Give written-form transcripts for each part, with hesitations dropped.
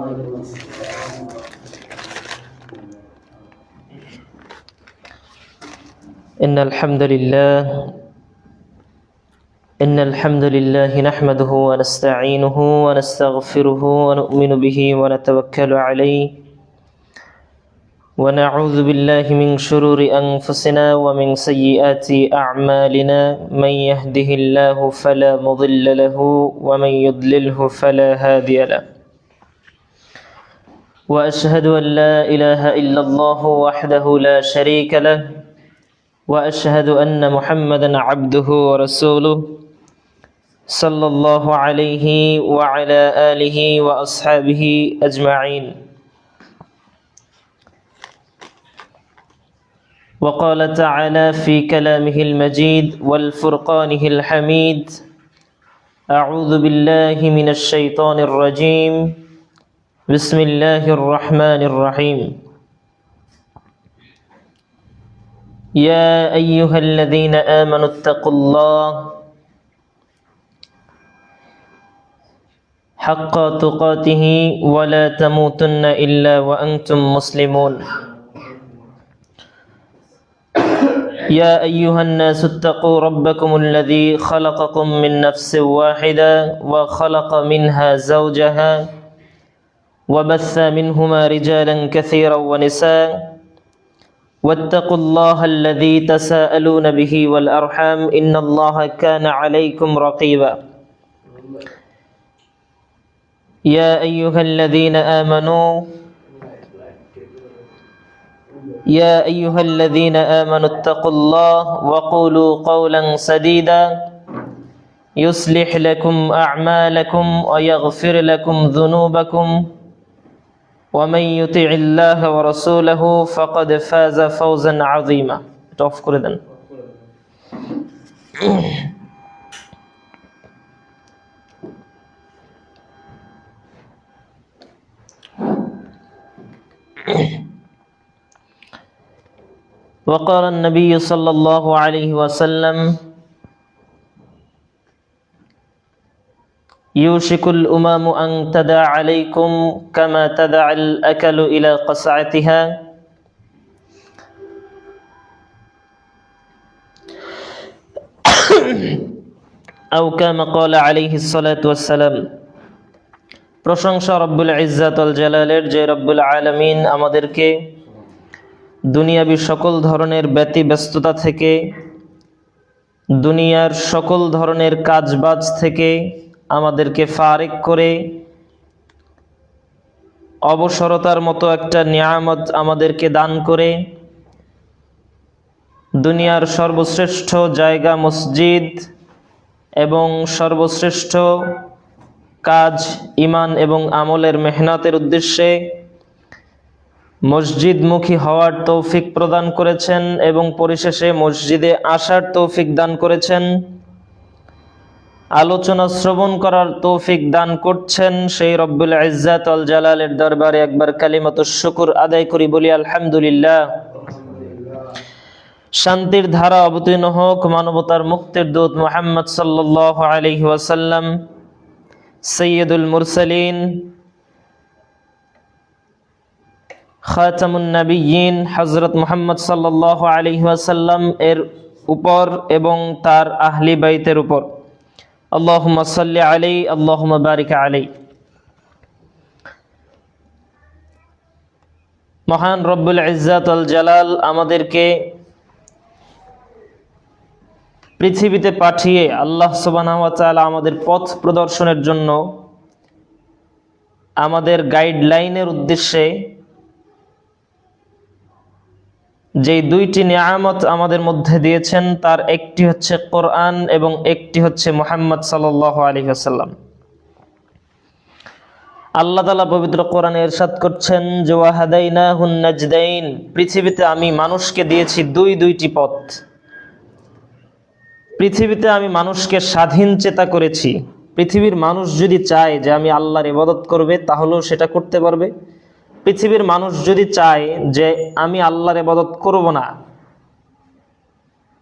إن الحمد لله نحمده ونستعينه ونستغفره ونؤمن به ونتوكل عليه ونعوذ بالله من شرور أنفسنا ومن سيئات أعمالنا من يهده الله فلا مضل له ومن يضلله فلا هادي له وأشهد أن لا إله إلا الله وحده لا شريك له وأشهد أن محمدًا عبده ورسوله صلى الله عليه وعلى آله وأصحابه أجمعين وقال تعالى في كلامه المجيد والفرقانه الحميد أعوذ بالله من الشيطان الرجيم بسم الله الرحمن الرحيم يا أيها الذين آمنوا اتقوا الله حق تقاته ولا تموتن إلا وأنتم مسلمون يا أيها الناس اتقوا ربكم الذي خلقكم من نفس واحدة وخلق منها زوجها وبث منهما رجالا كثيرا ونساء واتقوا الله الذي تساءلون به والأرحام إن الله كان عليكم رقيبا يا أيها الذين آمنوا اتقوا الله وقولوا قولا سديدا يصلح لكم أعمالكم ويغفر لكم ذنوبكم ومن يطع الله ورسوله فقد فاز فوزا عظيما توفق لدن وقال النبي صلى الله عليه وسلم يوشك الأمم أن تدع عليكم كما تدع الأكل إلى قصعتها أو كما قال عليه الصلاة والسلام প্রশংসা রব্বুল ইজ্জাত ওয়াল জালালের, যে রব্বুল আলামিন আমাদেরকে দুনিয়াবি সকল ধরনের ব্যতিব্যস্ততা থেকে, দুনিয়ার সকল ধরনের কাজবাজ থেকে আমাদেরকে ফারিক করে অবসরতার মতো একটা নিয়ামত আমাদেরকে দান করে দুনিয়ার সর্বশ্রেষ্ঠ জায়গা মসজিদ এবং সর্বশ্রেষ্ঠ কাজ ঈমান এবং আমলের মেহনতের উদ্দেশ্যে মসজিদমুখী হওয়ার তৌফিক প্রদান করেছেন এবং পরিশেষে মসজিদে আসার তৌফিক দান করেছেন, আলোচনা শ্রবণ করার তৌফিক দান করছেন। সেই রব্বুল ইজ্জাত ওয়াল জালালের দরবারে একবার কালিমাতুশ শুকর আদায় করি, বলি আলহামদুলিল্লাহ। শান্তির ধারা অবতীর্ণ হোক মানবতার মুক্তির দূত মুহাম্মদ সাল্লাল্লাহু আলাইহি ওয়াসাল্লাম, সাইয়্যিদুল মুরসালিন, খাতামুন নবিয়্যিন হযরত মুহাম্মদ সাল্লাল্লাহু আলাইহি ওয়াসাল্লাম এর উপর এবং তার আহলি বাইতের উপর। আল্লাহুম্মা সাল্লি আলাইহি আল্লাহুম্মা বারিক আলাইহি। মহান রব্বুল ইজ্জাত ওয়াল জালাল আমাদেরকে পৃথিবীতে পাঠিয়ে আল্লাহ সুবহানাহু ওয়া তাআলা আমাদের পথ প্রদর্শনের জন্য, আমাদের গাইডলাইনের উদ্দেশ্যে যেই দুইটি নিয়ামত আমাদের মধ্যে দিয়েছেন তার একটি হচ্ছে কোরআন এবং একটি হচ্ছে মুহাম্মদ সাল্লাল্লাহু আলাইহি ওয়াসাল্লাম। আল্লাহ তাআলা পবিত্র কোরআনে ইরশাদ করছেন যে ওয়াহাদাইনাহুন নাজদাইন, পৃথিবীতে আমি মানুষকে দিয়েছি দুইটি পথ। পৃথিবীতে আমি মানুষকে স্বাধীন চেতা করেছি। পৃথিবীর মানুষ যদি চায় যে আমি আল্লাহর ইবাদত করবে তাহলেও সেটা করতে পারবে। পৃথিবীর মানুষ যদি চায় যে আমি আল্লাহর ইবাদত করব না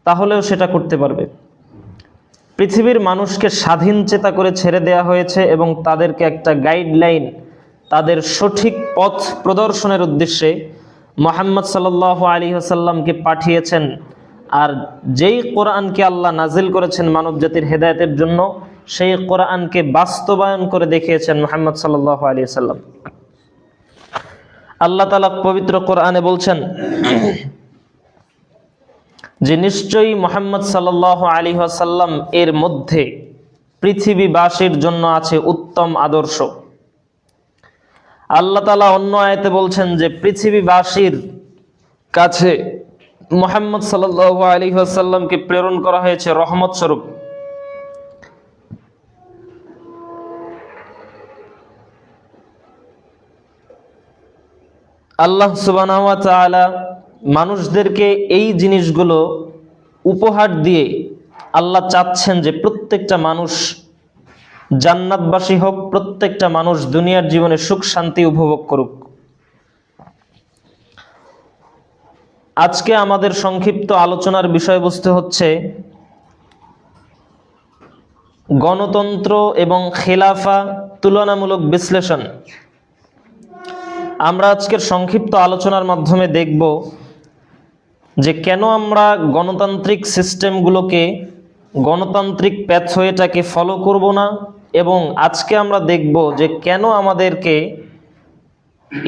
তাহলেও সেটা করতে পারবে। পৃথিবীর মানুষকে স্বাধীন চেতা করে ছেড়ে দেয়া হয়েছে এবং তাদেরকে একটা গাইডলাইন, তাদের সঠিক পথ প্রদর্শনের উদ্দেশ্যে মুহাম্মদ সাল্লাল্লাহু আলাইহি ওয়াসাল্লামকে পাঠিয়েছেন। আর যেই কোরআনকে আল্লাহ নাজিল করেছেন মানব জাতির হেদায়েতের জন্য, সেই কোরআনকে বাস্তবায়ন করে দেখিয়েছেন মুহাম্মদ সাল্লাল্লাহু আলাইহি ওয়াসাল্লাম। আল্লাহ তাআলা পবিত্র কোরআনে বলছেন যে নিশ্চয়ই মুহাম্মদ সাল্লাল্লাহু আলাইহি ওয়াসাল্লাম এর মধ্যে পৃথিবীবাসীর জন্য আছে উত্তম আদর্শ। আল্লাহ তাআলা অন্য আয়াতে বলছেন যে পৃথিবীবাসীর কাছে মুহাম্মদ সাল্লাল্লাহু আলাইহি ওয়াসাল্লামকে প্রেরণ করা হয়েছে রহমত স্বরূপ। আল্লাহ সুবহানাহু ওয়া তাআলা মানুষদেরকে এই জিনিসগুলো উপহার দিয়ে আল্লাহ চাচ্ছেন যে প্রত্যেকটা মানুষ জান্নাতবাসী হোক, প্রত্যেকটা মানুষ দুনিয়ার জীবনে সুখ শান্তি উপভোগ করুক। আজকে আমাদের সংক্ষিপ্ত আলোচনার বিষয়বস্তু হচ্ছে গণতন্ত্র এবং খেলাফা তুলনামূলক বিশ্লেষণ। আমরা আজকের সংক্ষিপ্ত আলোচনার মাধ্যমে দেখব যে কেন আমরা গণতান্ত্রিক সিস্টেমগুলোকে, গণতান্ত্রিক প্যাথওয়েটাকে ফলো করব না, এবং আজকে আমরা দেখব যে কেন আমাদেরকে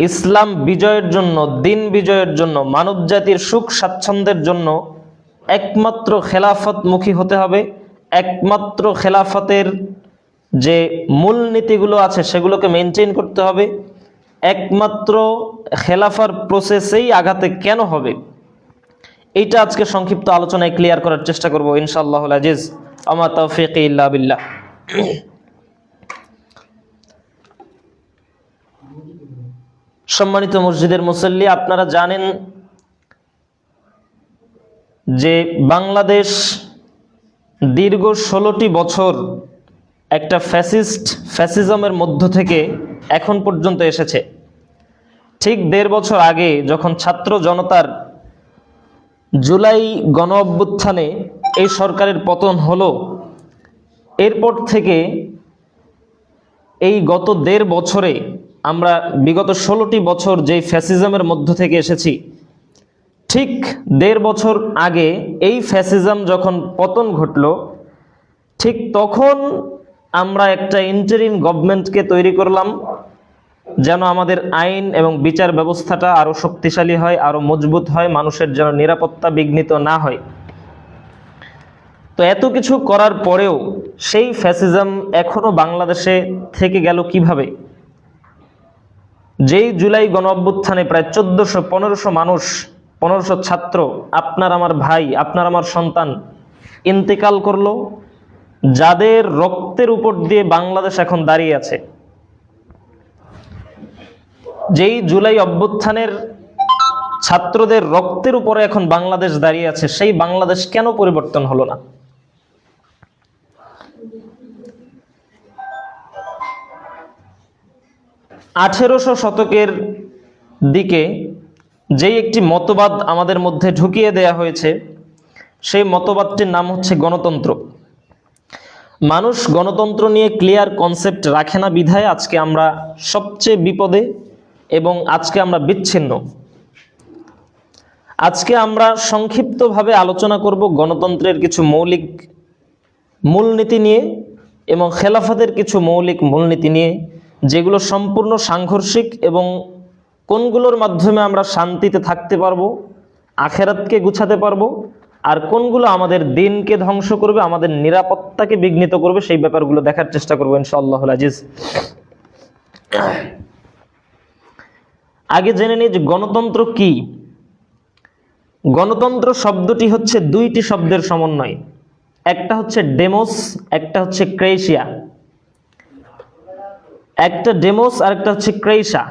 ইসলাম বিজয়ের জন্য, দিন বিজয়ের জন্য, মানব জাতির সুখ স্বাচ্ছন্দ্যের জন্য একমাত্র খেলাফতমুখী হতে হবে। একমাত্র খেলাফতের যে মূলনীতিগুলো আছে সেগুলোকে মেনটেন করতে হবে। একমাত্র খেলাফার প্রসেসেই আঘাতে কেন হবে, এইটা আজকে সংক্ষিপ্ত আলোচনায় ক্লিয়ার করার চেষ্টা করব ইনশাআল্লাহুল আজিজ। আমা তাওফীকি ইল্লা বিল্লাহ। সম্মানিত মসজিদের মুসল্লি, আপনারা জানেন যে বাংলাদেশ দীর্ঘ 16টি বছর একটা ফ্যাসিজমের মধ্য থেকে এখন পর্যন্ত এসেছে। ঠিক 1.5 বছর আগে যখন ছাত্র জনতার জুলাই গণ অভ্যুত্থানে এই সরকারের পতন হলো, এরপর থেকে এই গত 1.5 বছরে আমরা বিগত 16টি বছর যেই ফ্যাসিজমের মধ্য থেকে এসেছি, ঠিক 1.5 বছর আগে এই ফ্যাসিজম যখন পতন ঘটলো, ঠিক তখন আমরা একটা ইন্টারিম গভর্নমেন্টকে তৈরি করলাম যেন আমাদের আইন এবং বিচার ব্যবস্থাটা আরো শক্তিশালী হয়, আরো মজবুত হয়, মানুষের যেন নিরাপত্তা বিঘ্নিত না হয়। তো এত কিছু করার পরেও সেই ফ্যাসিজম এখনো বাংলাদেশে থেকে গেল কিভাবে? যেই জুলাই গণ অভ্যুত্থানে প্রায় 1400-1500 মানুষ, 1500 ছাত্র, আপনার আমার ভাই, আপনার আমার সন্তান ইন্তেকাল করলো, যাদের রক্তের উপর দিয়ে বাংলাদেশ এখন দাঁড়িয়ে আছে। যেই জুলাই অভ্যুত্থানের ছাত্রদের রক্তের উপরে এখন বাংলাদেশ দাঁড়িয়ে আছে, সেই বাংলাদেশ কেন পরিবর্তন হলো না? আঠেরোশো শতকের দিকে যেই একটি মতবাদ আমাদের মধ্যে ঢুকিয়ে দেয়া হয়েছে, সেই মতবাদটির নাম হচ্ছে গণতন্ত্র। মানুষ গণতন্ত্র নিয়ে ক্লিয়ার কনসেপ্ট রাখে না বিধায় আজকে আমরা সবচেয়ে বিপদে এবং আজকে আমরা বিচ্ছিন্ন। আজকে আমরা সংক্ষিপ্তভাবে আলোচনা করব গণতন্ত্রের কিছু মৌলিক মূলনীতি নিয়ে এবং খেলাফতের কিছু মৌলিক মূলনীতি নিয়ে, যেগুলো সম্পূর্ণ সাংঘর্ষিক এবং কোনগুলোর মাধ্যমে আমরা শান্তিতে থাকতে পারবো, আখেরাতকে গুছাতে পারবো, আর কোনগুলো আমাদের দিনকে ধ্বংস করবে, আমাদের নিরাপত্তাকে বিঘ্নিত করবে, সেই ব্যাপারগুলো দেখার চেষ্টা করবো ইনশাআল্লাহুল আজিজ। আগে জেনে নিই যে গণতন্ত্র কি। গণতন্ত্র শব্দটি হচ্ছে 2টি শব্দের সমন্বয়, একটা হচ্ছে ডেমোস, একটা হচ্ছে ক্রেশিয়া। একটা ডেমোস আর একটা হচ্ছে ক্রেশা।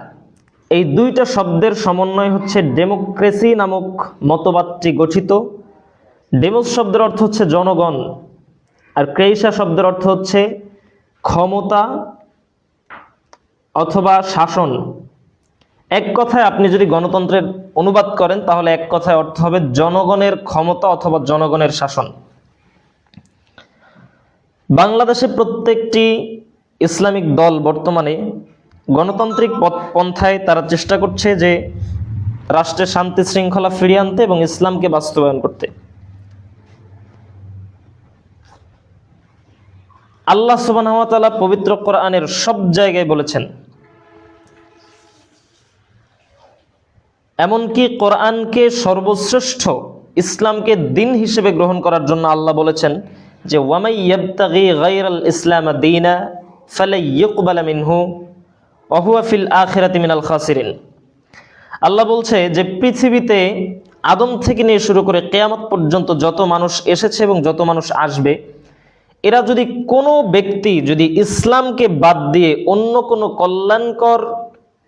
এই 2টা শব্দের সমন্বয় হচ্ছে ডেমোক্রেসি নামক মতবাদটি গঠিত। ডেমোস শব্দের অর্থ হচ্ছে জনগণ, আর ক্রেশা শব্দের অর্থ হচ্ছে ক্ষমতা অথবা শাসন। এক কথায় আপনি যদি গণতন্ত্রের অনুবাদ করেন তাহলে এক কথায় অর্থ হবে জনগণের ক্ষমতা অথবা জনগণের শাসন। বাংলাদেশে প্রত্যেকটি ইসলামিক দল বর্তমানে গণতান্ত্রিক পন্থায় তারা চেষ্টা করছে যে রাষ্ট্রের শান্তি শৃঙ্খলা ফিরিয়ে আনতে এবং ইসলামকে বাস্তবায়ন করতে। আল্লাহ সুবহানাহু ওয়া তাআলা পবিত্র কোরআনের সব জায়গায় বলেছেন, এমনকি কোরআনকে সর্বশ্রেষ্ঠ ইসলামকে দিন হিসেবে গ্রহণ করার জন্য আল্লাহ বলেছেন যে ওয়ামাই ইয়াবতাগি গায়রাল ইসলাম দীনা ফালা ইউকবালা মিনহু ওয়া হুয়া ফিল আখিরাতি মিনাল খাসিরিন। আল্লাহ বলছে যে পৃথিবীতে আদম থেকে নিয়ে শুরু করে কিয়ামত পর্যন্ত যত মানুষ এসেছে এবং যত মানুষ আসবে, এরা যদি কোনো ব্যক্তি যদি ইসলামকে বাদ দিয়ে অন্য কোনো কল্যাণকর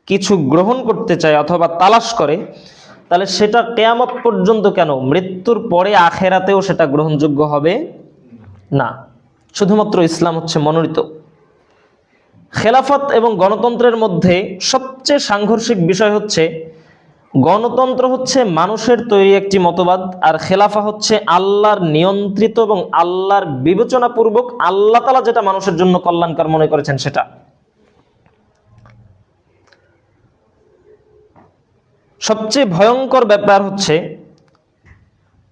কিছু গ্রহণ করতে চায় অথবা তালাশ করে, তাহলে সেটা কিয়ামত পর্যন্ত কেন, মৃত্যুর পরে আখেরাতেও সেটা গ্রহণযোগ্য হবে না। শুধুমাত্র ইসলাম হচ্ছে মনোনীত। খেলাফত এবং গণতন্ত্রের মধ্যে সবচেয়ে সাংঘর্ষিক বিষয় হচ্ছে গণতন্ত্র হচ্ছে মানুষের তৈরি একটি মতবাদ, আর খেলাফা হচ্ছে আল্লাহর নিয়ন্ত্রিত এবং আল্লাহর বিবেচনাপূর্বক আল্লাহ তাআলা যেটা মানুষের জন্য কল্যাণকর মনে করেছেন সেটা। সবচেয়ে ভয়ঙ্কর ব্যাপার হচ্ছে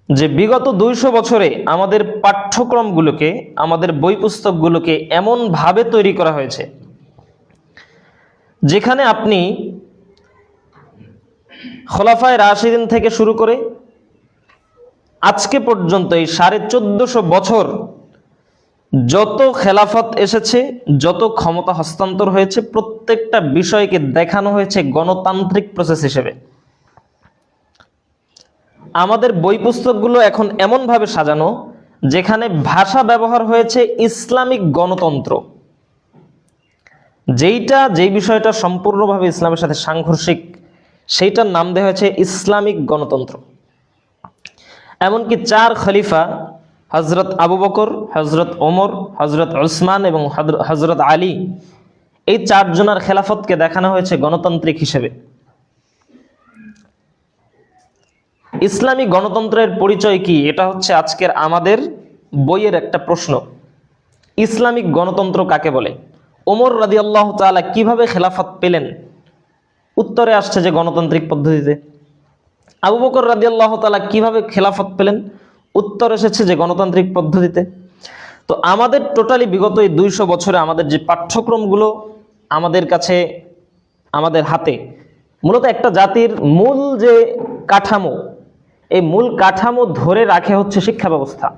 যে বিগত 200 বছরে আমাদের পাঠ্যক্রমগুলোকে, আমাদের বই পুস্তকগুলোকে এমন ভাবে তৈরি করা হয়েছে যেখানে আপনি খোলাফায়ে রাশিদিন থেকে শুরু করে আজকে পর্যন্ত এই 1450 বছর যত খেলাফত এসেছে, যত ক্ষমতা হস্তান্তর হয়েছে, প্রত্যেকটা বিষয়কে দেখানো হয়েছে গণতান্ত্রিক প্রসেস হিসেবে। আমাদের বই পুস্তকগুলো এখন এমনভাবে সাজানো যেখানে ভাষা ব্যবহার হয়েছে ইসলামিক গণতন্ত্র, যেই বিষয়টা সম্পূর্ণভাবে ইসলামের সাথে সাংঘর্ষিক, সেইটার নাম দেওয়া হয়েছে ইসলামিক গণতন্ত্র। এমনকি 4 খলিফা হযরত আবু বকর, হযরত ওমর, হযরত উসমান এবং হযরত আলী, এই 4 জনের খেলাফতকে দেখানো হয়েছে গণতান্ত্রিক হিসেবে। ইসলামী গণতন্ত্রের পরিচয় কি? এটা হচ্ছে আজকের আমাদের বইয়ের একটা প্রশ্ন। ইসলামিক গণতন্ত্র কাকে বলে? ওমর রাদিয়াল্লাহু তাআলা কিভাবে খেলাফত পেলেন? উত্তরে আসছে যে গণতান্ত্রিক পদ্ধতিতে। আবু বকর রাদিয়াল্লাহু তাআলা কিভাবে খেলাফত পেলেন? উত্তর এসেছে যে গণতান্ত্রিক পদ্ধতিতে। তো আমাদের টোটালি বিগত এই 200 বছরে আমাদের যে পাঠ্যক্রমগুলো আমাদের কাছে, আমাদের হাতে, মূলত একটা জাতির মূল যে কাঠামো, এই মূল কাঠামো ধরে রাখে হচ্ছে শিক্ষা ব্যবস্থা।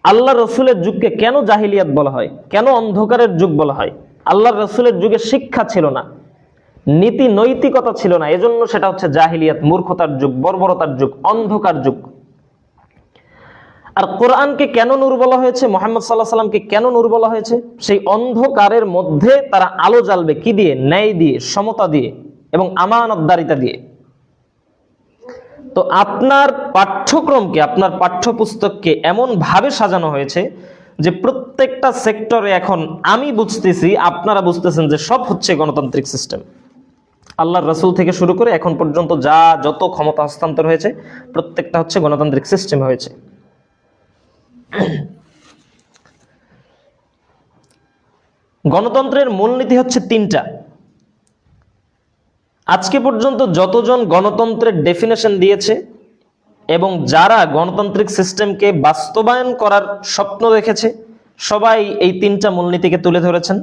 আল্লাহ রসুলের যুগকে কেন জাহিলিয়াত বলা হয়, কেন অন্ধকারের যুগ বলা হয়? আল্লাহ রসুলের যুগে শিক্ষা ছিল না, নীতি নৈতিকতা ছিল না, এজন্য সেটা হচ্ছে জাহিলিয়াত, মূর্খতার যুগ, বর্বরতার যুগ, অন্ধকার যুগ। আর কোরআনকে কেন নূর বলা হয়েছে, মুহাম্মদ সাল্লাল্লাহু আলাইহি সাল্লামকে কেন নূর বলা হয়েছে? সেই অন্ধকারের মধ্যে তারা আলো জ্বালবে কি দিয়ে? ন্যায় দিয়ে, সমতা দিয়ে এবং আমানতদারিতা দিয়ে। তো আপনার পাঠ্যক্রমকে, আপনার পাঠ্যপুস্তককে এমন ভাবে সাজানো হয়েছে যে প্রত্যেকটা সেক্টরে এখন আমি বুঝতেছি, আপনারা বুঝতেছেন যে সব হচ্ছে গণতান্ত্রিক সিস্টেম। আল্লাহর রাসূল থেকে শুরু করে এখন পর্যন্ত যত ক্ষমতা হস্তান্তর হয়েছে প্রত্যেকটা হচ্ছে গণতান্ত্রিক সিস্টেম হয়েছে। গণতন্ত্রের মূলনীতি হচ্ছে 3টা। আজকে পর্যন্ত যতজন গণতন্ত্রের ডেফিনেশন দিয়েছে এবং যারা গণতান্ত্রিক সিস্টেমকে বাস্তবায়ন করার স্বপ্ন দেখেছে, সবাই এই 3টা মূলনীতিকে তুলে ধরেছেন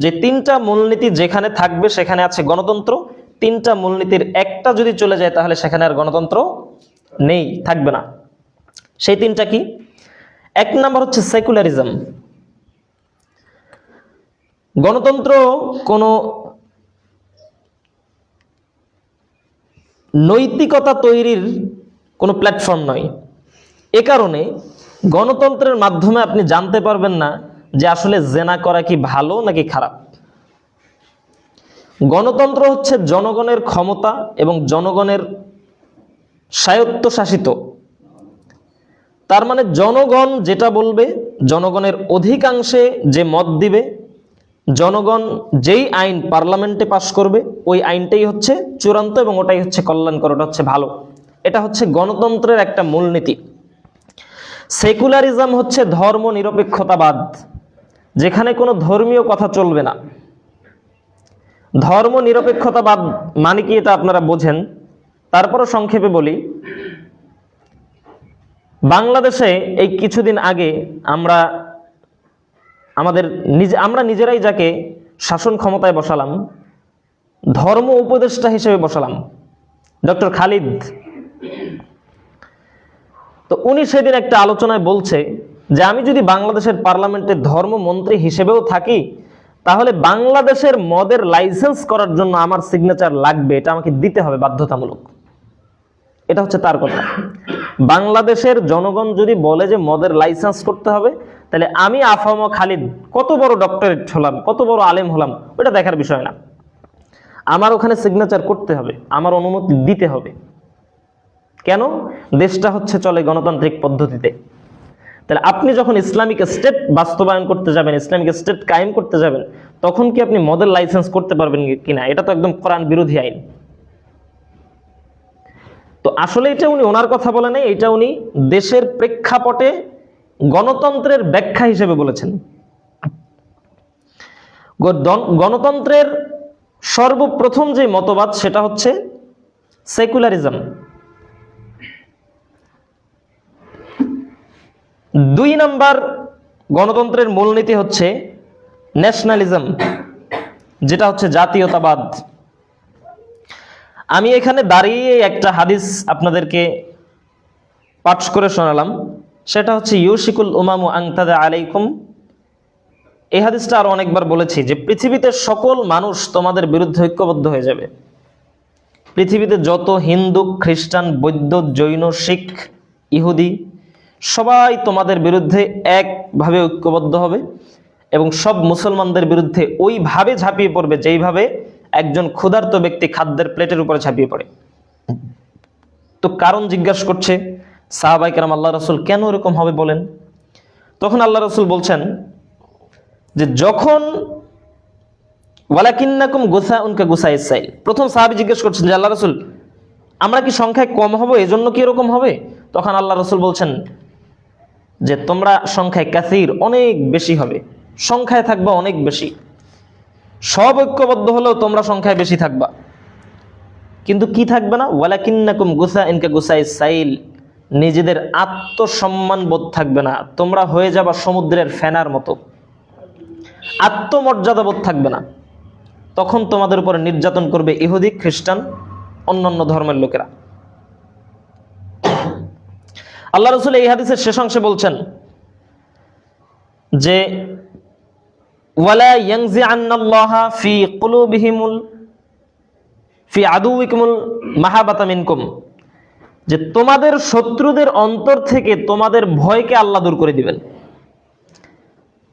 যে 3টা মূলনীতি যেখানে থাকবে সেখানে আছে গণতন্ত্র। 3টা মূলনীতির একটা যদি চলে যায় তাহলে সেখানে আর গণতন্ত্র নেই, থাকবে না। সেই 3টা কি? 1 নাম্বার হচ্ছে সেকুলারিজম। গণতন্ত্র কোনো নৈতিকতা তৈরির কোনো প্ল্যাটফর্ম নয়। এ কারণে গণতন্ত্রের মাধ্যমে আপনি জানতে পারবেন না যে আসলে জেনা করা কি ভালো নাকি খারাপ। গণতন্ত্র হচ্ছে জনগণের ক্ষমতা এবং জনগণের স্বায়ত্তশাসিত। তার মানে জনগণ যেটা বলবে, জনগণের অধিকাংশে যে মত দিবে, জনগণ যেই আইন পার্লামেন্টে পাশ করবে ওই আইনটাই হচ্ছে চূড়ান্ত এবং ওটাই হচ্ছে কল্যাণকর, ওটা হচ্ছে ভালো। এটা হচ্ছে গণতন্ত্রের একটা মূলনীতি। সেকুলারিজম হচ্ছে ধর্ম নিরপেক্ষতাবাদ। যেখানে কোনো ধর্মীয় কথা চলবে না। ধর্ম নিরপেক্ষতাবাদ মানে কি এটা আপনারা বোঝেন, তারপরও সংক্ষেপে বলি। বাংলাদেশে এই কিছুদিন আগে আমরা নিজেরাই যাকে শাসন ক্ষমতায় বসালাম, ধর্ম উপদেষ্টা হিসেবে বসালাম, ডক্টর খালিদ। তো উনি সেদিন একটা আলোচনায় বলছে যে আমি যদি বাংলাদেশের পার্লামেন্টের ধর্মমন্ত্রী হিসেবেও থাকি, তাহলে বাংলাদেশের মদের লাইসেন্স করার জন্য আমার সিগনেচার লাগবে, এটা আমাকে দিতে হবে বাধ্যতামূলক। এটা হচ্ছে তার কথা। বাংলাদেশের জনগণ যদি বলে যে মদের লাইসেন্স করতে হবে, তাহলে আমি আফাম খালিদ কত বড় ডক্টরেট হলাম, কত বড় আলেম হলাম, ওটা দেখার বিষয় না। আমার ওখানে সিগনেচার করতে হবে, আমার অনুমতি দিতে হবে। কেন? দেশটা হচ্ছে চলে গণতান্ত্রিক পদ্ধতিতে। তাহলে আপনি যখন ইসলামিক স্টেট বাস্তবায়ন করতে যাবেন, ইসলামিক স্টেট কায়েম করতে যাবেন, তখন কি আপনি মদের লাইসেন্স করতে পারবেন কিনা? এটা তো একদম কোরআন বিরোধী আইন। তো আসলে এটা উনি ওনার কথা বলে নাই, এটা উনি দেশের প্রেক্ষাপটে গণতন্ত্রের ব্যাখ্যা হিসেবে বলেছেন। গণতন্ত্রের সর্বপ্রথম যে মতবাদ সেটা হচ্ছে সেকুলারিজম। 2 নাম্বার গণতন্ত্রের মূলনীতি হচ্ছে ন্যাশনালিজম, যেটা হচ্ছে জাতীয়তাবাদ। আমি এখানে দাঁড়িয়ে একটা হাদিস আপনাদেরকে পাঠ করে শোনালাম, সেটা হচ্ছে ইউশিকুল উমামু আন তাদা আলাইকুম। এই হাদিসটা আরো অনেকবার বলেছি যে পৃথিবীতে সকল মানুষ তোমাদের বিরুদ্ধে ঐক্যবদ্ধ হয়ে যাবে। পৃথিবীতে যত হিন্দু, খ্রিস্টান, বৌদ্ধ, জৈন, শিখ, ইহুদি সবাই তোমাদের বিরুদ্ধে একভাবে ঐক্যবদ্ধ হবে এবং সব মুসলমানদের বিরুদ্ধে ওইভাবে ঝাঁপিয়ে পড়বে যেইভাবে একজন ক্ষুধার্ত ব্যক্তি খাদ্যের প্লেটের উপরে ঝাঁপিয়ে পড়ে। তো কারণ জিজ্ঞাসা করছে সাহাবায়ে কেরাম, আল্লাহ রাসূল কেন এরকম হবে বলেন? তখন আল্লাহ রাসূল বলছেন যে যখন ওয়ালাকিন্নাকুম গুসাউন কা গুসাইস সাইল, প্রথম সাহাবী জিজ্ঞেস করছেন যে আল্লাহ রাসূল আমরা কি সংখ্যায় কম হব, এজন্য কি এরকম হবে? তখন আল্লাহ রাসূল বলছেন যে তোমরা সংখ্যায় কাসীর, অনেক বেশি হবে, সংখ্যায় থাকবা অনেক বেশি। সব ঐক্যবদ্ধ হলেও তোমরা সংখ্যায় বেশি থাকবা, কিন্তু কি থাকবে না? ওয়ালাকিন্নাকুম গুসাউন কা গুসাইস সাইল, নিজেদের আত্মসম্মান বোধ থাকবে না, তোমরা হয়ে যাবা সমুদ্রের ফেনার মতো, আত্মমর্যাদা বোধ থাকবে না। তখন তোমাদের উপরে নির্যাতন করবে ইহুদি, খ্রিস্টান, অন্যান্য ধর্মের লোকেরা। আল্লাহ রাসূল এই হাদিসের শেষ অংশে বলছেন যে ওয়ালা ইয়ানজিআন্নাল্লাহা ফি কুলুবিহিমুল ফি আদুউইকুমুল মাহাবাতা মিনকুম, যে তোমাদের শত্রুদের অন্তর থেকে তোমাদের ভয়কে আল্লাহ দূর করে দিবেন।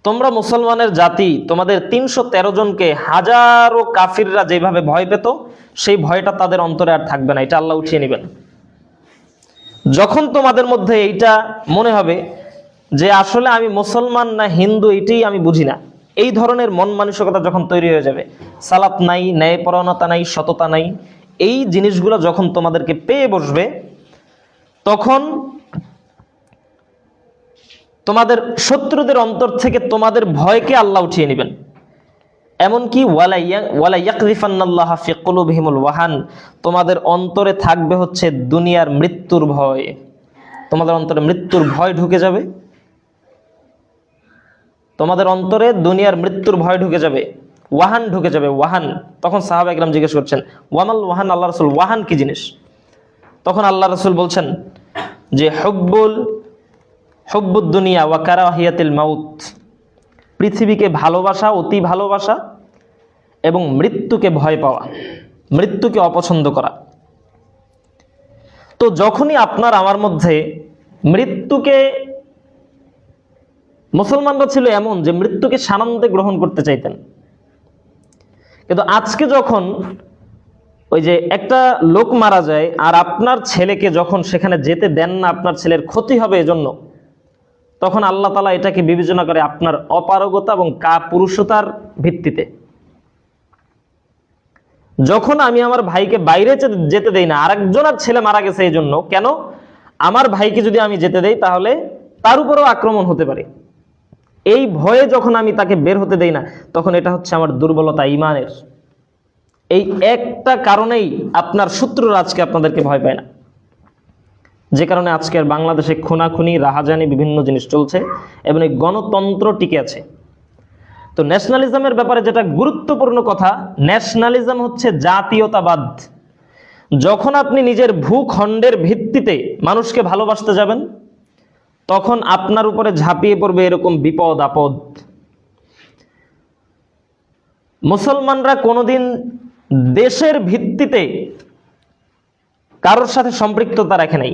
তোমরা মুসলমানের জাতি, তোমাদের 313 জনকে হাজারো কাফিররা যেভাবে ভয় পেত, সেই ভয়টা তাদের অন্তরে আর থাকবে না, এটা আল্লাহ উঠিয়ে নেবেন। যখন তোমাদের মধ্যে এইটা মনে হবে যে আসলে আমি মুসলমান না হিন্দু এটাই আমি বুঝি না, এই ধরনের মন মানসিকতা যখন তৈরি হয়ে যাবে, সালাত নাই, ন্যায়পরায়ণতা নাই, সততা নাই, এই জিনিসগুলো যখন তোমাদেরকে পেয়ে বসবে, তখন তোমাদের শত্রুদের অন্তর থেকে তোমাদের ভয়কে আল্লাহ উঠিয়ে নেবেন। এমনকি ওয়ালা ইয়াকযিফান্নাল্লাহা ফি কুলুবিহিমুল ওয়াহান, তোমাদের অন্তরে থাকবে হচ্ছে দুনিয়ার মৃত্যুর ভয়। তোমাদের অন্তরে মৃত্যুর ভয় ঢুকে যাবে, তোমাদের অন্তরে দুনিয়ার মৃত্যুর ভয় ঢুকে যাবে, ওয়াহান ঢুকে যাবে, ওয়াহান। তখন সাহাবায়ে কেরাম জিজ্ঞেস করছেন ওয়ামাল ওয়াহান, আল্লাহ রাসূল ওয়াহান কি জিনিস? তখন আল্লাহ রাসূল বলছেন যে হুব্বুদ দুনিয়া ওয়া কারাহিয়াতিল মাউত, পৃথিবীকে ভালোবাসা, অতি ভালোবাসা এবং মৃত্যুকে ভয় পাওয়া, মৃত্যুকে অপছন্দ করা। তো যখনই আপনার আমার মধ্যে মৃত্যুকে, মুসলমানরা ছিল এমন যে মৃত্যুকে সানন্দে গ্রহণ করতে চাইতেন, কিন্তু আজকে যখন ওই যে একটা লোক মারা যায় আর আপনার ছেলেকে যখন সেখানে যেতে দেন না, আপনার ছেলের ক্ষতি হবে এজন্য, তখন আল্লাহ তাআলা এটাকে বিবেচনা করে আপনার অপারগতা এবং কাপুরুষতার ভিত্তিতে। যখন আমি আমার ভাইকে বাইরে যেতে দেই না, আরেকজনের ছেলে মারা গেছে এই জন্য, কেন? আমার ভাইকে যদি আমি যেতে দেই তাহলে তার উপরেও আক্রমণ হতে পারে, এই ভয়ে যখন আমি তাকে বের হতে দেই না, তখন এটা হচ্ছে আমার দুর্বলতা ঈমানের। এই একটা কারণেই আপনার শত্রুরা আজকে আপনাদেরকে ভয় পায় না, যে কারণে আজকের বাংলাদেশে খুনাখুনি, রাহাজানি, বিভিন্ন জিনিস চলছে এবং এই গণতন্ত্র টিকে আছে। তো ন্যাশনালিজমের ব্যাপারে যেটা গুরুত্বপূর্ণ কথা, ন্যাশনালিজম হচ্ছে জাতীয়তাবাদ। যখন আপনি নিজের ভূখণ্ডের ভিত্তিতে মানুষকে ভালোবাসতে যাবেন, তখন আপনার উপরে ঝাঁপিয়ে পড়বে এরকম বিপদ আপদ। মুসলমানরা কোনোদিন দেশের ভিত্তিতে কারোর সাথে সম্পৃক্ততা রাখে নাই।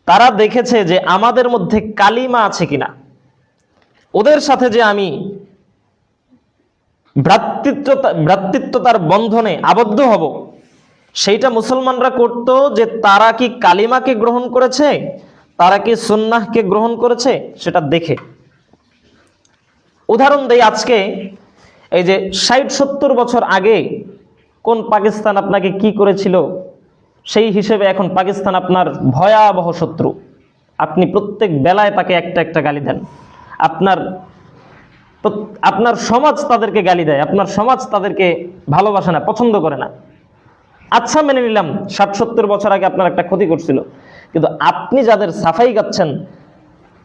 তারা দেখেছে যে আমাদের মধ্যে কালিমা আছে কিনা, ওদের সাথে যে আমি ভ্রাতৃত্বতার বন্ধনে আবদ্ধ হব, সেইটা মুসলমানরা করত যে তারা কি কালিমাকে গ্রহণ করেছে, তারা কি সুন্নাহকে গ্রহণ করেছে, সেটা দেখে। উদাহরণ দেই, আজকে এই যে 60-70 বছর আগে কোন পাকিস্তান আপনাকে কি করেছিল, সেই হিসেবে এখন পাকিস্তান আপনার ভয়াবহ শত্রু। আপনি প্রত্যেক বেলায় তাকে একটা একটা গালি দেন, আপনার সমাজ তাদেরকে গালি দেয়, আপনার সমাজ তাদেরকে ভালোবাসে না, পছন্দ করে না। আচ্ছা, মেনে নিলাম 60-70 বছর আগে আপনার একটা ক্ষতি করছিল, কিন্তু আপনি যাদের সাফাই গাচ্ছেন,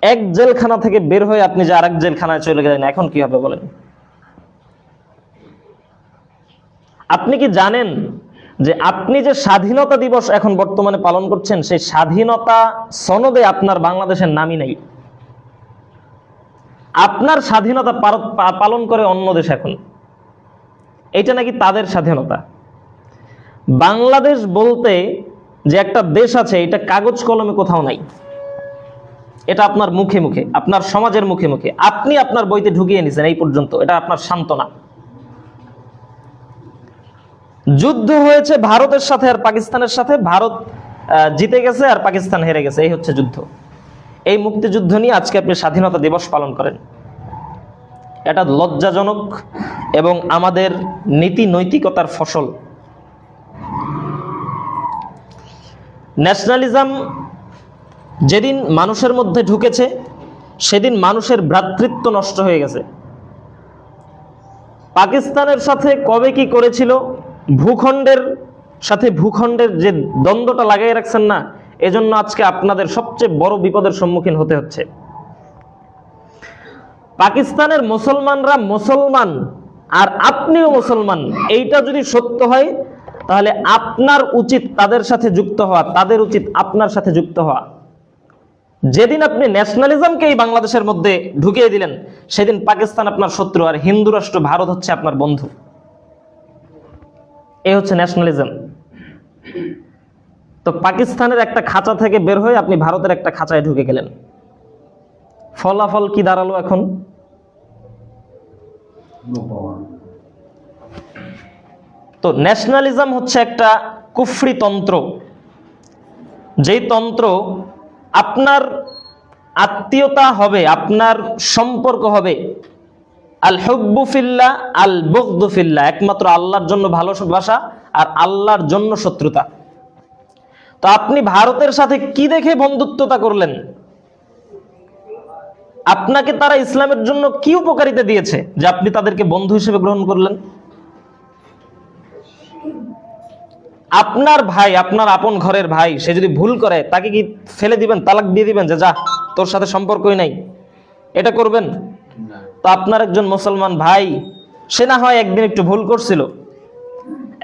এক জেলখানা থেকে বের হয়ে আপনি যে আরেক জেলখানায় চলে গেলেন, এখন কি হবে বলেন? আপনি কি জানেন যে আপনি যে স্বাধীনতা দিবস এখন বর্তমানে পালন করছেন, সেই স্বাধীনতা সনদে আপনার বাংলাদেশের নামই নেই। আপনার স্বাধীনতা পালন করে অন্য দেশ এখন, এটা নাকি তাদের স্বাধীনতা। বাংলাদেশ বলতে যে একটা দেশ আছে, এটা কাগজ কলমে কোথাও নাই, এটা আপনার মুখে মুখে, আপনার সমাজের মুখে মুখে আপনি আপনার বইতে ঢুকিয়ে নিছেন এই পর্যন্ত, এটা আপনার সান্ত্বনা। যুদ্ধ হয়েছে ভারতের সাথে আর পাকিস্তানের সাথে, ভারত জিতে গেছে আর পাকিস্তান হেরে গেছে, এই হচ্ছে যুদ্ধ। এই মুক্তিযুদ্ধ নিয়ে আজকে আপনি স্বাধীনতা দিবস পালন করেন, এটা লজ্জাজনক এবং আমাদের নীতি নৈতিকতার ফসল। ন্যাশনালিজম যেদিন মানুষের মধ্যে ঢুকেছে, সেদিন মানুষের ভ্রাতৃত্ব নষ্ট হয়ে গেছে। পাকিস্তানের সাথে কবে কি করেছিল, ভূখণ্ডের সাথে ভূখণ্ডের যে দ্বন্দ্বটা লাগিয়ে রাখছেন না, এজন্য আজকে আপনাদের সবচেয়ে বড় বিপদের সম্মুখীন হতে হচ্ছে। পাকিস্তানের মুসলমানরা মুসলমান আর আপনিও মুসলমান, এইটা যদি সত্য হয়, তাহলে আপনার উচিত তাদের সাথে যুক্ত হওয়া, তাদের উচিত আপনার সাথে যুক্ত হওয়া। যেদিন আপনি ন্যাশনালিজমকে এই বাংলাদেশের মধ্যে ঢুকিয়ে দিলেন, সেদিন পাকিস্তান আপনার শত্রু আর হিন্দু রাষ্ট্র ভারত হচ্ছে আপনার বন্ধু। এই হচ্ছে ন্যাশনালিজম। তো পাকিস্তানের একটা খাঁচা থেকে বের হয়ে আপনি ভারতের একটা খাঁচায় ঢুকে গেলেন, ফলাফল কি দাঁড়ালো এখন? তো ন্যাশনালিজম হচ্ছে একটা কুফরি তন্ত্র, যেই তন্ত্র আপনার আত্মীয়তা হবে, আপনার সম্পর্ক হবে আল হুব্বু ফিল্লাহ আল বুগদু ফিল্লাহ, একমাত্র আল্লাহর জন্য ভালোবাসা আর আল্লাহর জন্য শত্রুতা। তো আপনি ভারতের সাথে কি দেখে বন্ধুত্বতা করলেন? আপনাকে তারা ইসলামের জন্য কি উপকারিতা দিয়েছে যে আপনি তাদেরকে বন্ধু হিসেবে গ্রহণ করলেন? আপনার ভাই, আপনার আপন ঘরের ভাই, সে যদি ভুল করে, তাকে কি ফেলে দিবেন, তালাক দিয়ে দিবেন যে যা, তোর সাথে সম্পর্কই নাই? এটা করবেন? তো আপনার একজন মুসলমান ভাই, সে না হয় একদিন একটু ভুল করছিল,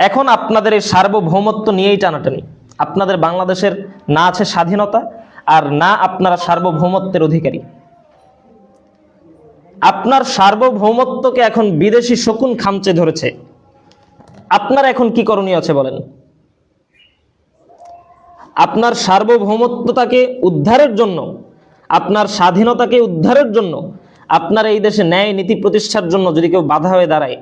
এখন আপনাদের এই সার্বভৌমত্ব নিয়েই টানাটানি। আপনাদের বাংলাদেশের না আছে স্বাধীনতা, আর না আপনারা সার্বভৌমত্বের অধিকারী। আপনার সার্বভৌমত্বকে এখন বিদেশি শকুন খামচে ধরেছে। আপনার এখন কি করণীয় আছে বলেন? আপনার সার্বভৌমত্বটাকে উদ্ধারের জন্য, আপনার স্বাধীনতাকে উদ্ধারের জন্য, আপনার এই দেশে ন্যায় নীতি প্রতিষ্ঠার জন্য যদি কেউ বাধা হয়ে দাঁড়ায়,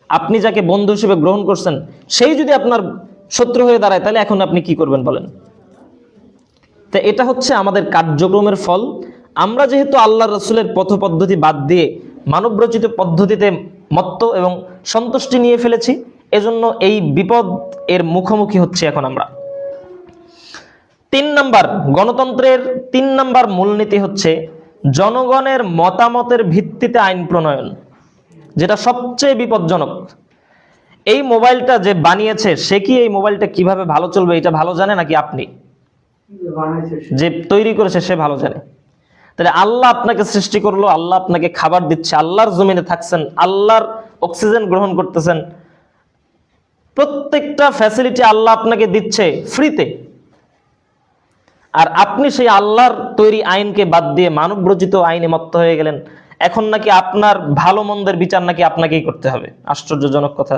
আপনি যাকে বন্ধু হিসেবে গ্রহণ করছেন, সেই যদি আপনার শত্রু হয়ে দাঁড়ায়, তাহলে এখন আপনি কি করবেন বলেন? তো এটা হচ্ছে আমাদের কার্যক্রমের ফল। আমরা যেহেতু আল্লাহ রসুলের পথ পদ্ধতি বাদ দিয়ে মানবরচিত পদ্ধতিতে মত্ত এবং সন্তুষ্টি নিয়ে ফেলেছি, এজন্য এই বিপদ এর মুখোমুখি হচ্ছে এখন আমরা। 3 নাম্বার, গণতন্ত্রের 3 নাম্বার মূলনীতি হচ্ছে জনগণের মতামতের ভিত্তিতে আইন প্রণয়ন, যেটা সবচেয়ে বিপজ্জনক। এই মোবাইলটা যে বানিয়েছে সে কি এই মোবাইলটা কিভাবে ভালো চলবে এটা ভালো জানে নাকি আপনি? যে তৈরি করেছে সে ভালো জানে। তাহলে আল্লাহ আপনাকে সৃষ্টি করলো, আল্লাহ আপনাকে খাবার দিচ্ছে, আল্লাহর জমিনে থাকছেন, আল্লাহর অক্সিজেন গ্রহণ করতেছেন, প্রত্যেকটা ফ্যাসিলিটি আল্লাহ আপনাকে দিচ্ছে ফ্রিতে। আর আপনি সেই আল্লাহর তৈরি আইনকে বাদ দিয়ে মানবরচিত আইনে মত্ত হয়ে গেলেন। এখন নাকি আপনার ভালো মন্দের বিচার নাকি আপনাকেই করতে হবে। আশ্চর্যজনক কথা।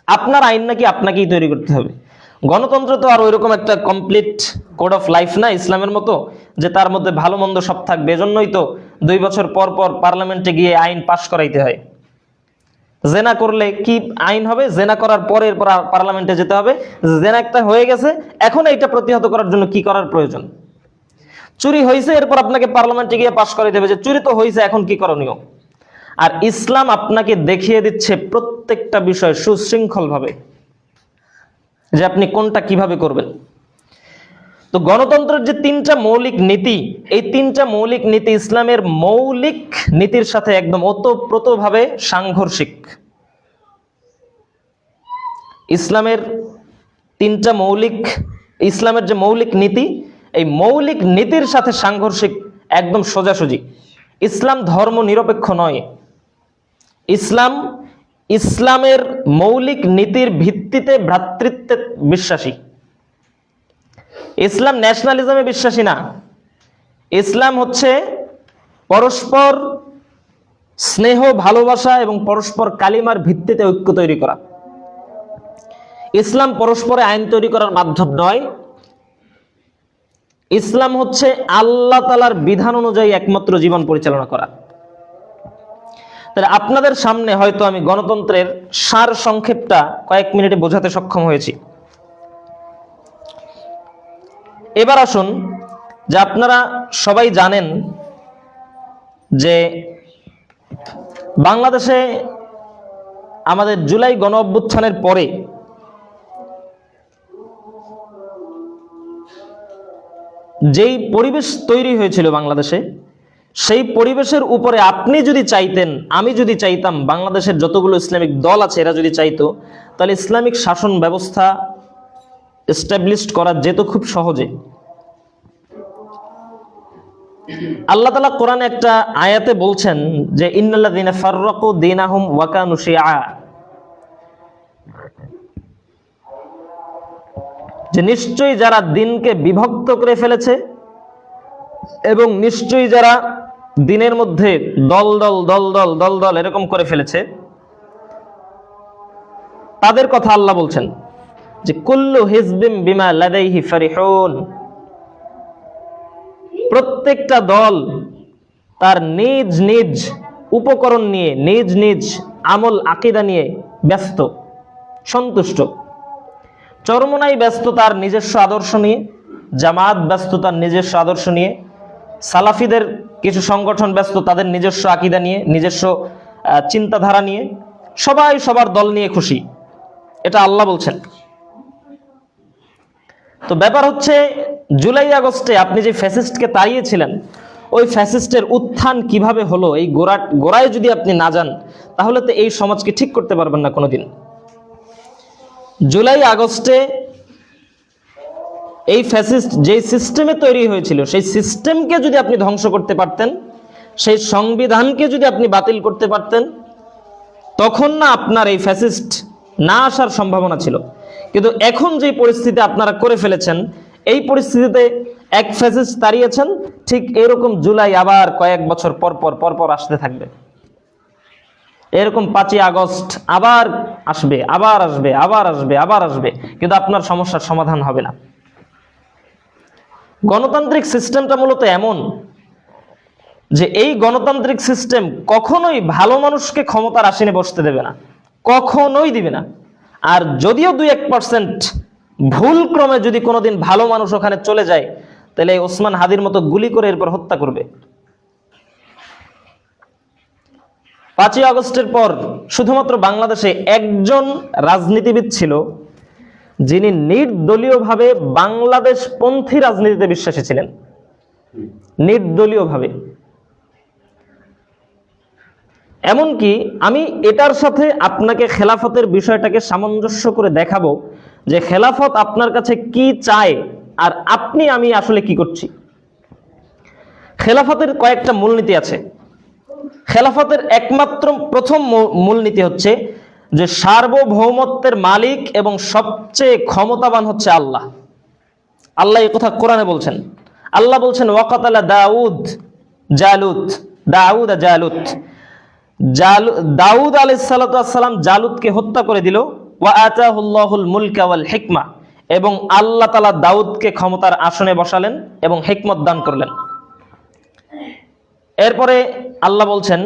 আপনার আইন নাকি আপনাকেই তৈরি করতে হবে। গণতন্ত্র তো আর ওইরকম একটা কমপ্লিট কোড অফ লাইফ না ইসলামের মতো, যে তার মধ্যে ভালো মন্দ সব থাকবে। এজন্যই তো 2 বছর পর পর পার্লামেন্টে গিয়ে আইন পাশ করাইতে হয়। জেনা করলে কি আইন হবে? জেনা করার পরে পার্লামেন্টে যেতে হবে, জেনা একটা হয়ে গেছে, এখন এইটা প্রতিহত করার জন্য কি করার প্রয়োজন। চুরি হয়েছে, এরপর আপনাকে পার্লামেন্টে গিয়ে পাশ করাইতে হবে যে চুরি তো হয়েছে, এখন কি করণীয়। আর ইসলাম আপনাকে দেখিয়ে দিচ্ছে প্রত্যেকটা বিষয় সুশৃঙ্খল ভাবে, যে আপনি কোনটা কিভাবে করবেন। তো গণতন্ত্রের যে 3টা মৌলিক নীতি, এই 3টা মৌলিক নীতি ইসলামের মৌলিক নীতির সাথে একদম ওতপ্রোতভাবে সাংঘর্ষিক। ইসলামের যে মৌলিক নীতি, এই মৌলিক নীতির সাথে সাংঘর্ষিক, একদম সোজাসুজি। ইসলাম ধর্ম নিরপেক্ষ নয়। ইসলামের মৌলিক নীতির ভিত্তিতে ভ্রাতৃত্বে বিশ্বাসী। ইসলাম ন্যাশনালিজমে বিশ্বাসী না। ইসলাম হচ্ছে পরস্পর স্নেহ, ভালোবাসা এবং পরস্পর কালিমার ভিত্তিতে ঐক্য তৈরি করা। ইসলাম পরস্পরে আইন তৈরি করার মাধ্যম নয়। ইসলাম হচ্ছে আল্লাহ তাআলার বিধান অনুযায়ী একমাত্র জীবন পরিচালনা করা। তাহলে আপনাদের সামনে হয়তো আমি গণতন্ত্রের সার সংক্ষেপটা কয়েক মিনিটে বোঝাতে সক্ষম হয়েছি। এবার আসুন, যে আপনারা সবাই জানেন যে বাংলাদেশে আমাদের জুলাই গণ অভ্যুত্থানের পরে যেই পরিবেশ তৈরি হয়েছিল বাংলাদেশে, সেই পরিবেশের উপরে আপনি যদি চাইতেন, আমি যদি চাইতাম, বাংলাদেশের যতগুলো ইসলামিক দল আছে এরা যদি চাইতো, তাহলে ইসলামিক শাসন ব্যবস্থা এস্টাবলিশড করা যেত খুব সহজে। আল্লাহ তাআলা কোরআনে একটা আয়াতে বলছেন যে ইন্নাল্লাযীনা ফাররাকু দীনাহুম ওয়া কানু শিয়া, যে নিশ্চয়ই যারা দিনকে বিভক্ত করে ফেলেছে এবং নিশ্চয়ই যারা দিনের মধ্যে দল দল দল দল দল দল এরকম করে ফেলেছে, তাদের কথা আল্লাহ বলছেন যে কুল্লু হিজবিম বিমা লাদাইহি ফারিহুন, প্রত্যেকটা দল তার নিজ নিজ উপকরণ নিয়ে, নিজ নিজ আমল আকীদা নিয়ে ব্যস্ত, সন্তুষ্ট। চরমোনাই ব্যস্ত তার নিজস্ব আদর্শ নিয়ে, জামাত ব্যস্ত তার নিজস্ব আদর্শ নিয়ে, সালাফিদের কিছু সংগঠন ব্যস্ত তাদের নিজস্ব আকীদা নিয়ে, নিজস্ব চিন্তাধারা নিয়ে, সবাই সবার দল নিয়ে খুশি। এটা আল্লাহ বলছেন। তো ব্যাপার হচ্ছে, জুলাই আগস্টে আপনি যে ফ্যাসিস্টকে তাড়িয়েছিলেন, ওই ফ্যাসিস্টের উত্থান কিভাবে হলো, এই গোড়ায় যদি আপনি না যান, তাহলে তো এই সমাজকে ঠিক করতে পারবেন না কোনোদিন। জুলাই আগস্টে এই ফ্যাসিস্ট যেই সিস্টেমে তৈরি হয়েছিল, সেই সিস্টেমকে যদি আপনি ধ্বংস করতে পারতেন, সেই সংবিধানকে যদি আপনি বাতিল করতে পারতেন, তখন না আপনার এই ফ্যাসিস্ট না আসার সম্ভাবনা ছিল। কিন্তু এখন যে পরিস্থিতি আপনারা করে ফেলেছেন, এই পরিস্থিতিতে এক ফ্যাসিস্ট তাড়িয়েছেন, ঠিক এরকম জুলাই আবার কয়েক বছর পর পর আসতে থাকবে। এরকম 5ই আগস্ট আবার আসবে, আবার আসবে, আবার আসবে, আবার আসবে, কিন্তু আপনার সমস্যার সমাধান হবে না। গণতান্ত্রিক সিস্টেমটা মূলত এমন যে এই গণতান্ত্রিক সিস্টেম কখনোই ভালো মানুষকে ক্ষমতার আসনে বসতে দেবে না, কখনোই দিবে না। আর যদিও 2-1% ভুল ক্রমে যদি কোনোদিন ভালো মানুষ ওখানে চলে যায়, তাহলে ওসমান হাদির মতো গুলি করে এরপর হত্যা করবে। 5ই আগস্টের পর শুধুমাত্র বাংলাদেশে একজন রাজনীতিবিদ ছিল যিনি নির্দলীয়ভাবে বাংলাদেশপন্থী রাজনীতিতে বিশ্বাসী ছিলেন। নির্দলীয়ভাবে। এমনকি আমি এটার সাথে আপনাকে খেলাফতের বিষয়টাকে সামঞ্জস্য করে দেখাবো যে খেলাফত আপনার কাছে কি চায় আর আমি আসলে কি করছি। খেলাফতের কয়েকটা মূলনীতি আছে। খেলাফতের একমাত্র প্রথম মূলনীতি হচ্ছে যে সার্বভৌমত্বের মালিক এবং সবচেয়ে ক্ষমতাবান হচ্ছে আল্লাহ। আল্লাহ এই কথা কোরআনে বলছেন। আল্লাহ বলছেন ওয়াকাতালা দাউদ জালুত। দাউদ আলাইহিস সালাতু ওয়াস সালাম জালুতকে হত্যা করে দিল। ওয়া আতাহুল্লাহুল মুলকা ওয়াল হিকমা, এবং আল্লাহ তাআলা দাউদকে ক্ষমতার আসনে বসালেন এবং হিকমত দান করলেন। এরপরে আল্লাহ বলছেন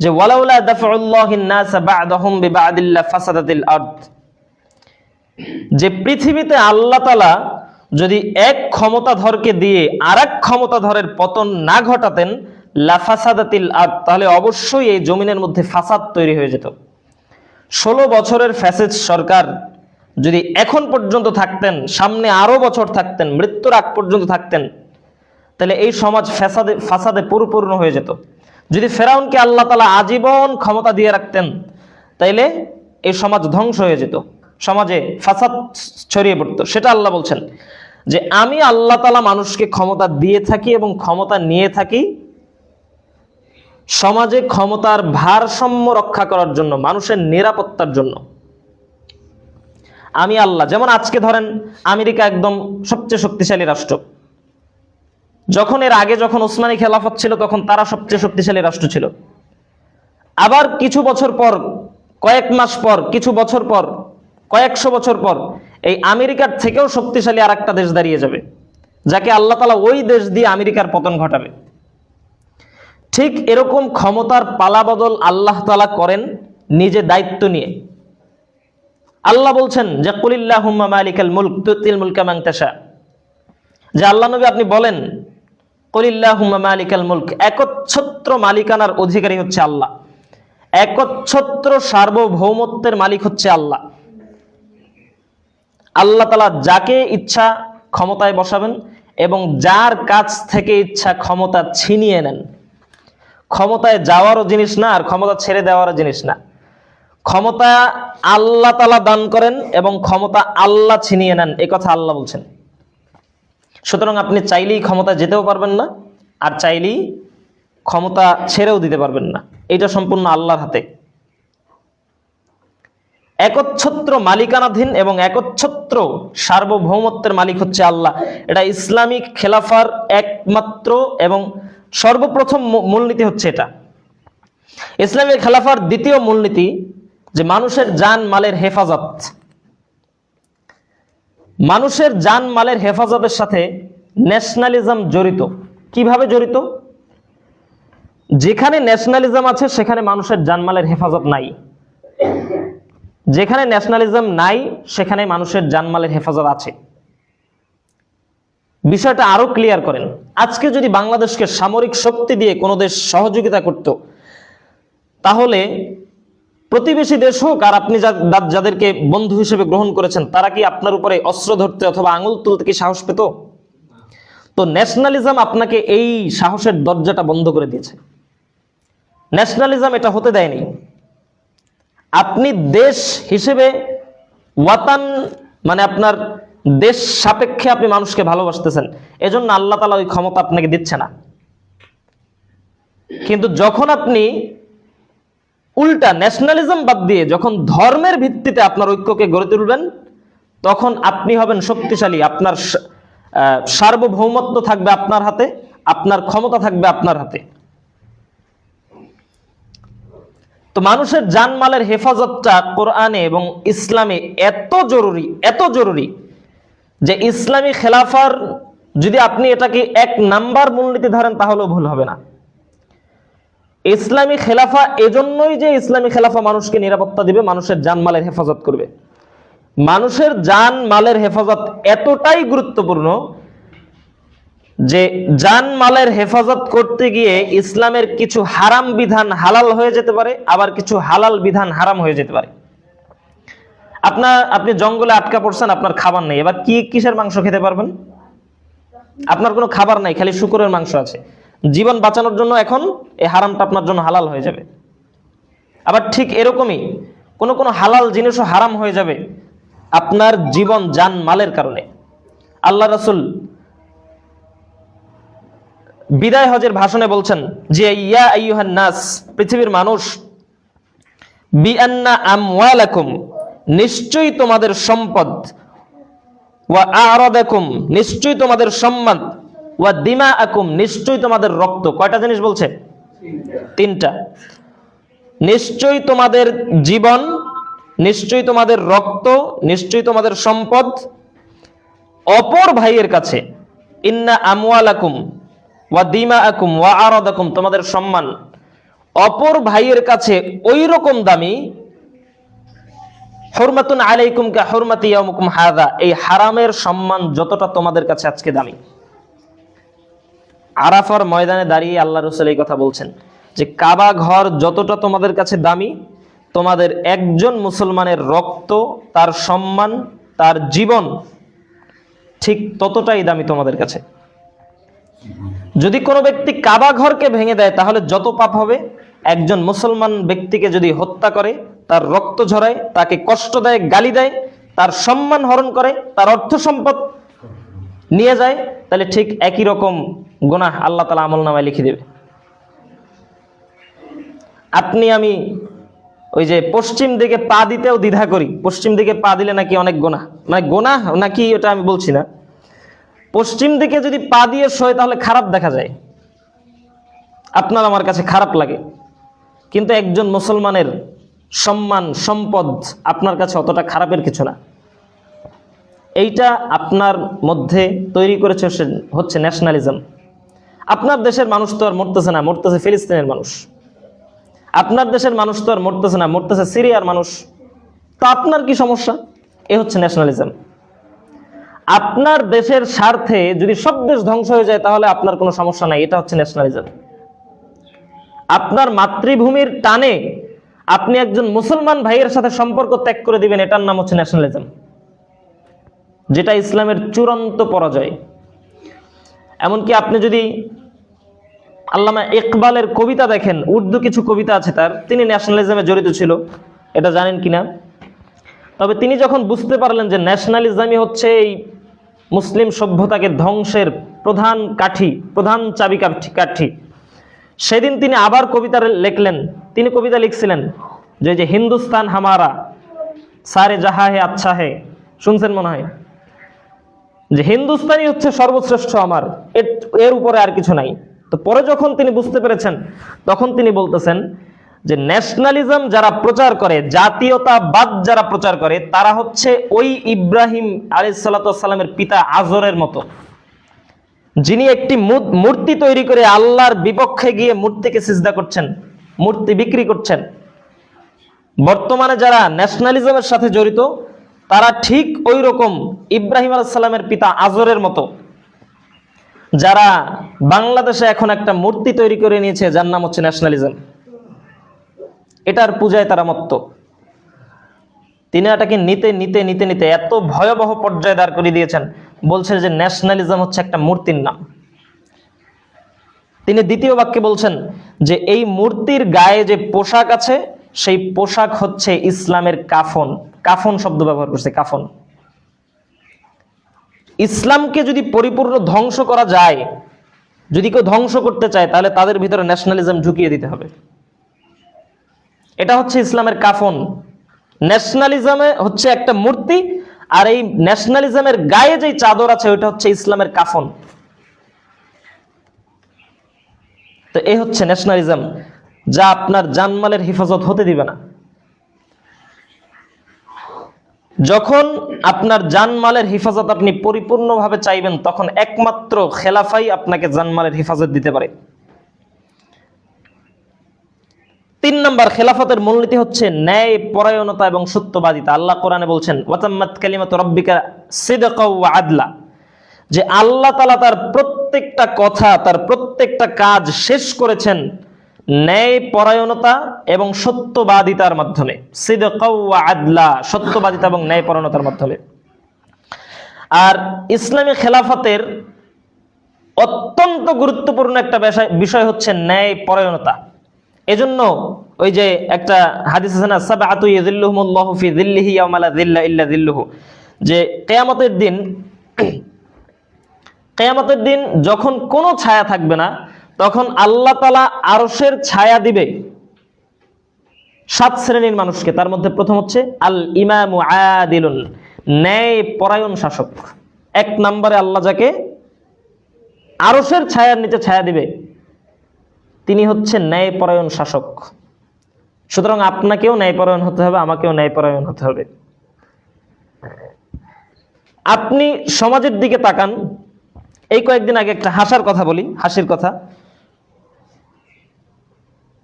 যে ওয়ালাউলা দাফউল্লাহিন নাস বা'দাহুম বিবা'দিল্লা ফাসাদাতিল আরদ, যে পৃথিবীতে আল্লাহ তাআলা যদি এক ক্ষমতাধরকে দিয়ে আরেক ক্ষমতাধরের পতন না ঘটাতেন লাফাসাদাতিল আরদ, তাহলে অবশ্যই এই জমিনের মধ্যে ফাসাদ তৈরি হয়ে যেত। 16 বছরের ফ্যাসিস্ট সরকার যদি এখন পর্যন্ত থাকতেন, সামনে আরো বছর থাকতেন, মৃত্যুর আগ পর্যন্ত থাকতেন, তাহলে এই সমাজ ফাসাদে পরিপূর্ণ হয়ে যেত। যদি ফেরাউনকে আল্লাহ তাআলা আজীবন ক্ষমতা দিয়ে রাখতেন, তাইলে এই সমাজ ধ্বংস হয়ে যেত, সমাজে ফাসাদ ছড়িয়ে পড়তো। সেটা আল্লাহ বলছেন যে আমি আল্লাহ তাআলা মানুষকে ক্ষমতা দিয়ে থাকি এবং ক্ষমতা নিয়ে থাকি সমাজে ক্ষমতার ভারসাম্য রক্ষা করার জন্য, মানুষের নিরাপত্তার জন্য। আমি আল্লাহ, যেমন আজকে ধরেন আমেরিকা একদম সবচেয়ে শক্তিশালী রাষ্ট্র। যখন এর আগে যখন ওসমানী খেলাফত ছিল তখন তারা সবচেয়ে শক্তিশালী রাষ্ট্র ছিল। আবার কিছু বছর পর, কয়েক মাস পর, কিছু বছর পর, কয়েকশো বছর পর এই আমেরিকার থেকেও শক্তিশালী আর একটা দেশ দাঁড়িয়ে যাবে, যাকে আল্লাহ তাআলা ওই দেশ দিয়ে আমেরিকার পতন ঘটাবে। ঠিক এরকম ক্ষমতার পালাবদল আল্লাহ তাআলা করেন নিজে দায়িত্ব নিয়ে। আল্লাহ বলছেন যে কুলিল্লাহুম্মা মালিকাল মুলক তুতিল মুলকা মান তাশা, যে আল্লাহ নবী আপনি বলেন কুলিল্লাহুম্মা মালিকাল মুলক, একচ্ছত্র মালিকানার অধিকারী হচ্ছে আল্লাহ, একচ্ছত্র সার্বভৌমত্বের মালিক হচ্ছে আল্লাহ। আল্লাহ তাআলা যাকে ইচ্ছা ক্ষমতায় বসাবেন এবং যার কাছ থেকে ইচ্ছা ক্ষমতা ছিনিয়ে নেন। ক্ষমতায় যাওয়ারও জিনিস না আর ক্ষমতা ছেড়ে দেওয়ারও জিনিস না। ক্ষমতা আল্লাহ তাআলা দান করেন এবং ক্ষমতা আল্লাহ ছিনিয়ে নেন, এই কথা আল্লাহ বলছেন। সুতরাং আপনি চাইলেই ক্ষমতা যেতেও পারবেন না আর চাইলেই ক্ষমতা ছেড়েও দিতে পারবেন না, এটা সম্পূর্ণ আল্লাহর হাতে। একচ্ছত্র মালিকানাধীন এবং একচ্ছত্র সার্বভৌমত্বের মালিক হচ্ছে আল্লাহ। এটা ইসলামিক খেলাফার একমাত্র এবং সর্বপ্রথম মূলনীতি হচ্ছে এটা। ইসলামিক খেলাফার দ্বিতীয় মূলনীতি যে মানুষের জান মালের হেফাজত। মানুষের জান মালের হেফাজতের সাথে ন্যাশনালিজম জড়িত। কিভাবে জড়িত? যেখানে ন্যাশনালিজম আছে সেখানে মানুষের জানমালের হেফাজত নাই, যেখানে ন্যাশনালিজম নাই সেখানে মানুষের জানমালের হেফাজত আছে। বিষয়টা আরো ক্লিয়ার করেন। আজকে যদি বাংলাদেশকে সামরিক শক্তি দিয়ে কোনো দেশ সহযোগিতা করত, তাহলে প্রতিবেশী দেশ হোক আর আপনি যাদেরকে বন্ধু হিসেবে গ্রহণ করেছেন, তারা কি আপনার উপরে অস্ত্র ধরতে অথবা আঙুল তুলতে কি সাহস পেত? তো ন্যাশনালিজম আপনাকে এই সাহসের দরজাটা বন্ধ করে দিয়েছে। ন্যাশনালিজম এটা হতে দেয়নি। আপনি দেশ হিসেবে ওয়াতান মানে আপনার দেশ সাপেক্ষে আপনি মানুষকে ভালোবাসতেছেন, এজন্য আল্লাহ তাআলা ওই ক্ষমতা আপনাকে দিচ্ছে না। কিন্তু যখন আপনি উল্টা ন্যাশনালিজম বাদ দিয়ে যখন ধর্মের ভিত্তিতে আপনার ঐক্যকে গড়ে তুলবেন, তখন আপনি হবেন শক্তিশালী। আপনার সার্বভৌমত্ব থাকবে আপনার হাতে, আপনার ক্ষমতা থাকবে আপনার হাতে। তো মানুষের জানমালের হেফাজতটা কোরআনে এবং ইসলামে এত জরুরি যে ইসলামী খেলাফার যদি আপনি এটাকে 1 নাম্বার মূলনীতি ধরেন তাহলেও ভুল হবে না। ইসলামী খেলাফা এজন্যই যে ইসলামী খেলাফা মানুষকে নিরাপত্তা দিবে, মানুষের জানমালের হেফাজত করবে। মানুষের জানমালের হেফাজত এতটাই গুরুত্বপূর্ণ যে জানমালের হেফাজত করতে গিয়ে ইসলামের কিছু হারাম বিধান হালাল হয়ে যেতে পারে, আবার কিছু হালাল বিধান হারাম হয়ে যেতে পারে। আপনি জঙ্গলে আটকা পড়ছেন, আপনার খাবার নেই, এবার কিসের মাংস খেতে পারবেন? আপনার কোনো খাবার নাই, খালি শূকরের মাংস আছে। জীবন বাঁচানোর জন্য এখন এই হারামটা আপনার জন্য হালাল হয়ে যাবে। আবার ঠিক এরকমই কোন হালাল জিনিসও হারাম হয়ে যাবে আপনার জীবন জান মালের কারণে। আল্লাহ রাসূল বিদায় হজের ভাষণে বলছেন যে ইয়া আইয়ুহান নাস, পৃথিবীর মানুষ, বিআন্না আমওয়ালাকুম, নিশ্চয়ই তোমাদের সম্পদ, ওয়া আরাদাকুম, নিশ্চয়ই তোমাদের সম্মান, ওয়া দিমাআকুম, নিশ্চয়ই তোমাদের রক্ত। কয়টা জিনিস বলছে? তিনটা। নিশ্চয়ই তোমাদের জীবন, নিশ্চয়ই তোমাদের রক্ত, নিশ্চয়ই তোমাদের সম্পদ অপর ভাইয়ের কাছে। ইন্না আমওয়ালাকুম ওয়া দিমাআকুম ওয়া আরাদাকুম, তোমাদের সম্মান অপর ভাইয়ের কাছে ওই রকম দামি, হুরমাতুন আলাইকুম কা হুরমাতি ইয়াউমিকুম হাযা, এই হারামের সম্মান যতটা তোমাদের কাছে আজকে দামি। আরাফার ময়দানে দাঁড়িয়ে আল্লাহ রাসূল এই কথা বলছেন যে কাবা ঘর যতটা তোমাদের কাছে দামি, তোমাদের একজন মুসলমানের রক্ত, তার সম্মান, তার জীবন ঠিক ততটাই দামি তোমাদের কাছে। যদি কোনো ব্যক্তি কাবা ঘরকে ভেঙে দেয় তাহলে যত পাপ হবে, একজন মুসলমান ব্যক্তিকে যদি হত্যা করে, তার রক্ত ঝরায়, তাকে কষ্ট দেয়, গালি দেয়, তার সম্মান হরণ করে, তার অর্থ সম্পদ নিয়ে যায়, তাহলে ঠিক একই রকম গুনাহ আল্লাহ তাআলা আমলনামায় লিখে দেবে। আপনি আমি ওই যে পশ্চিম দিকে পা দিতেও দ্বিধা করি, পশ্চিম দিকে পা দিলে নাকি অনেক গুনাহ, মানে গুনাহ নাকি ওটা আমি বলছি না, পশ্চিম দিকে যদি পা দিয়ে শোয় তাহলে খারাপ দেখা যায়, আপনার আমার কাছে খারাপ লাগে, কিন্তু একজন মুসলমানের সম্মান সম্পদ আপনার কাছে অতটা খারাপের কিছু না। এইটা আপনার মধ্যে তৈরি করেছে হচ্ছে ন্যাশনালিজম। আপনার দেশের মানুষ তো আর মরতেছে না, মরতেছে ফিলিস্তিনের মানুষ। আপনার দেশের মানুষ তো আর মরতেছে না, মরতেছে সিরিয়ার মানুষ। তো আপনার কি সমস্যা? এ হচ্ছে ন্যাশনালিজম। আপনার দেশের স্বার্থে যদি সব দেশ ধ্বংস হয়ে যায় তাহলে আপনার কোনো সমস্যা নাই, এটা হচ্ছে ন্যাশনালিজম। আপনার মাতৃভূমির টানে আপনি একজন মুসলমান ভাইয়ের সাথে সম্পর্ক ত্যাগ করে দিবেন, এটার নাম হচ্ছে ন্যাশনালিজম, যেটা ইসলামের চূড়ান্ত পরাজয়। এমনকি আপনি যদি আল্লামা ইকবালের কবিতা দেখেন, উর্দু কিছু কবিতা আছে তার, তিনি ন্যাশনালিজমে জড়িত ছিল, এটা জানেন কিনা? তবে তিনি যখন বুঝতে পারলেন যে ন্যাশনালিজমই হচ্ছে এই মুসলিম সভ্যতাকে ধ্বংসের প্রধান কাঠি, প্রধান চাবিকাঠি, সেদিন তিনি আবার কবিতা লিখলেন। তিনি কবিতা লিখছিলেন যে হিন্দুস্তান হামারা সারে জাহা হে আচ্ছা হে, শুনছেন মনে হয়, যে হিন্দুস্তানই হচ্ছে সর্বশ্রেষ্ঠ আমার, এর উপরে আর কিছু নাই। তো পরে যখন তিনি বুঝতে পেরেছেন তখন তিনি বলতেছেন যে ন্যাশনালিজম যারা প্রচার করে, জাতীয়তাবাদ যারা প্রচার করে, তারা হচ্ছে ওই ইব্রাহিম আলাইহিস সালাতু ওয়াস সালামের পিতা আজরের মতো, যিনি একটি মূর্তি তৈরি করে আল্লাহর বিপক্ষে গিয়ে মূর্তিকে সিজদা করছেন, মূর্তি বিক্রি করছেন। বর্তমানে যারা ন্যাশনালিজমের সাথে জড়িত তারা ঠিক ওই রকম ইব্রাহিম আলাইহিস সালামের পিতা আজরের মতো, যারা বাংলাদেশে এখন একটা মূর্তি তৈরি করে নিয়েছে যার নাম হচ্ছে ন্যাশনালিজম। এটার পূজায় তারা মত্ত। তিনি এটাকে নিতে নিতে নিতে নিতে এত ভয়াবহ পর্যায়ে দাঁড় করিয়ে দিয়েছেন, বলছেন যে ন্যাশনালিজম হচ্ছে একটা মূর্তির নাম। তিনি দ্বিতীয় বাক্যে বলছেন যে এই মূর্তির গায়ে যে পোশাক আছে সেই পোশাক হচ্ছে ইসলামের কাফন। কাফন শব্দ ব্যবহার করছে, কাফন। ইসলামকে যদি পরিপূর্ণ ধ্বংস করা যায়, যদি কেউ ধ্বংস করতে চায়, তাহলে তাদের ভিতরে ন্যাশনালিজম ঢুকিয়ে দিতে হবে। এটা হচ্ছে ইসলামের কাফন। ন্যাশনালিজমে হচ্ছে একটা মূর্তি, আর এই ন্যাশনালিজমের গায়ে যে চাদর আছে ওইটা হচ্ছে ইসলামের কাফন। তো এই হচ্ছে ন্যাশনালিজম, যা আপনার জানমালের হেফাজত হতে দিবে না। যখন আপনার জানমালের হেফাজত আপনি পরিপূর্ণভাবে চাইবেন, তখন একমাত্র খেলাফাই আপনাকে জানমালের হেফাজত দিতে পারে। 3 নম্বর, খেলাফতের মূলনীতি হচ্ছে ন্যায় পরায়ণতা এবং সত্যবাদিতা। আল্লাহ কোরআনে বলছেন ওয়াতাম্মাত কালিমাতু রাব্বিকা সিদকাও ওয়া আদলা, যে আল্লাহ তাআলা তার প্রত্যেকটা কথা, তার প্রত্যেকটা কাজ শেষ করেছেন ন্যায় পরায়ণতা এবং সত্যবাদিতার মাধ্যমে, সিদকা ওয়া আদলা, সত্যবাদিতা এবং ন্যায় পরায়ণতার মাধ্যমে। আর ইসলামী খেলাফতের অত্যন্ত গুরুত্বপূর্ণ একটা বিষয় হচ্ছে ন্যায় পরায়ণতা। এজন্য ওই যে একটা হাদিস আছে না, সাবআতু ইয়াযিল্লুহুমুল্লাহু ফি যিল্লিহি ইয়াওমা লা যিল্লা ইল্লা যিল্লুহু, যে কিয়ামতের দিন যখন কোনো ছায়া থাকবে না, তখন আল্লাহ তাআলা আরশের ছায়া দিবে 7 শ্রেণীর মানুষকে। তার মধ্যে প্রথম হচ্ছে আল ইমামু আদিলুন, ন্যায় পরায়ণ শাসক। 1 নম্বরে আল্লাহ যাকে আরশের ছায়ার নিচে ছায়া দিবে তিনি হচ্ছে ন্যায় পরায়ণ শাসক। সুতরাং আপনাকেও ন্যায়পরায়ণ হতে হবে, আমাকেও ন্যায়পরায়ণ হতে হবে। আপনি সমাজের দিকে তাকান। এই কয়েকদিন আগে একটা হাসির কথা।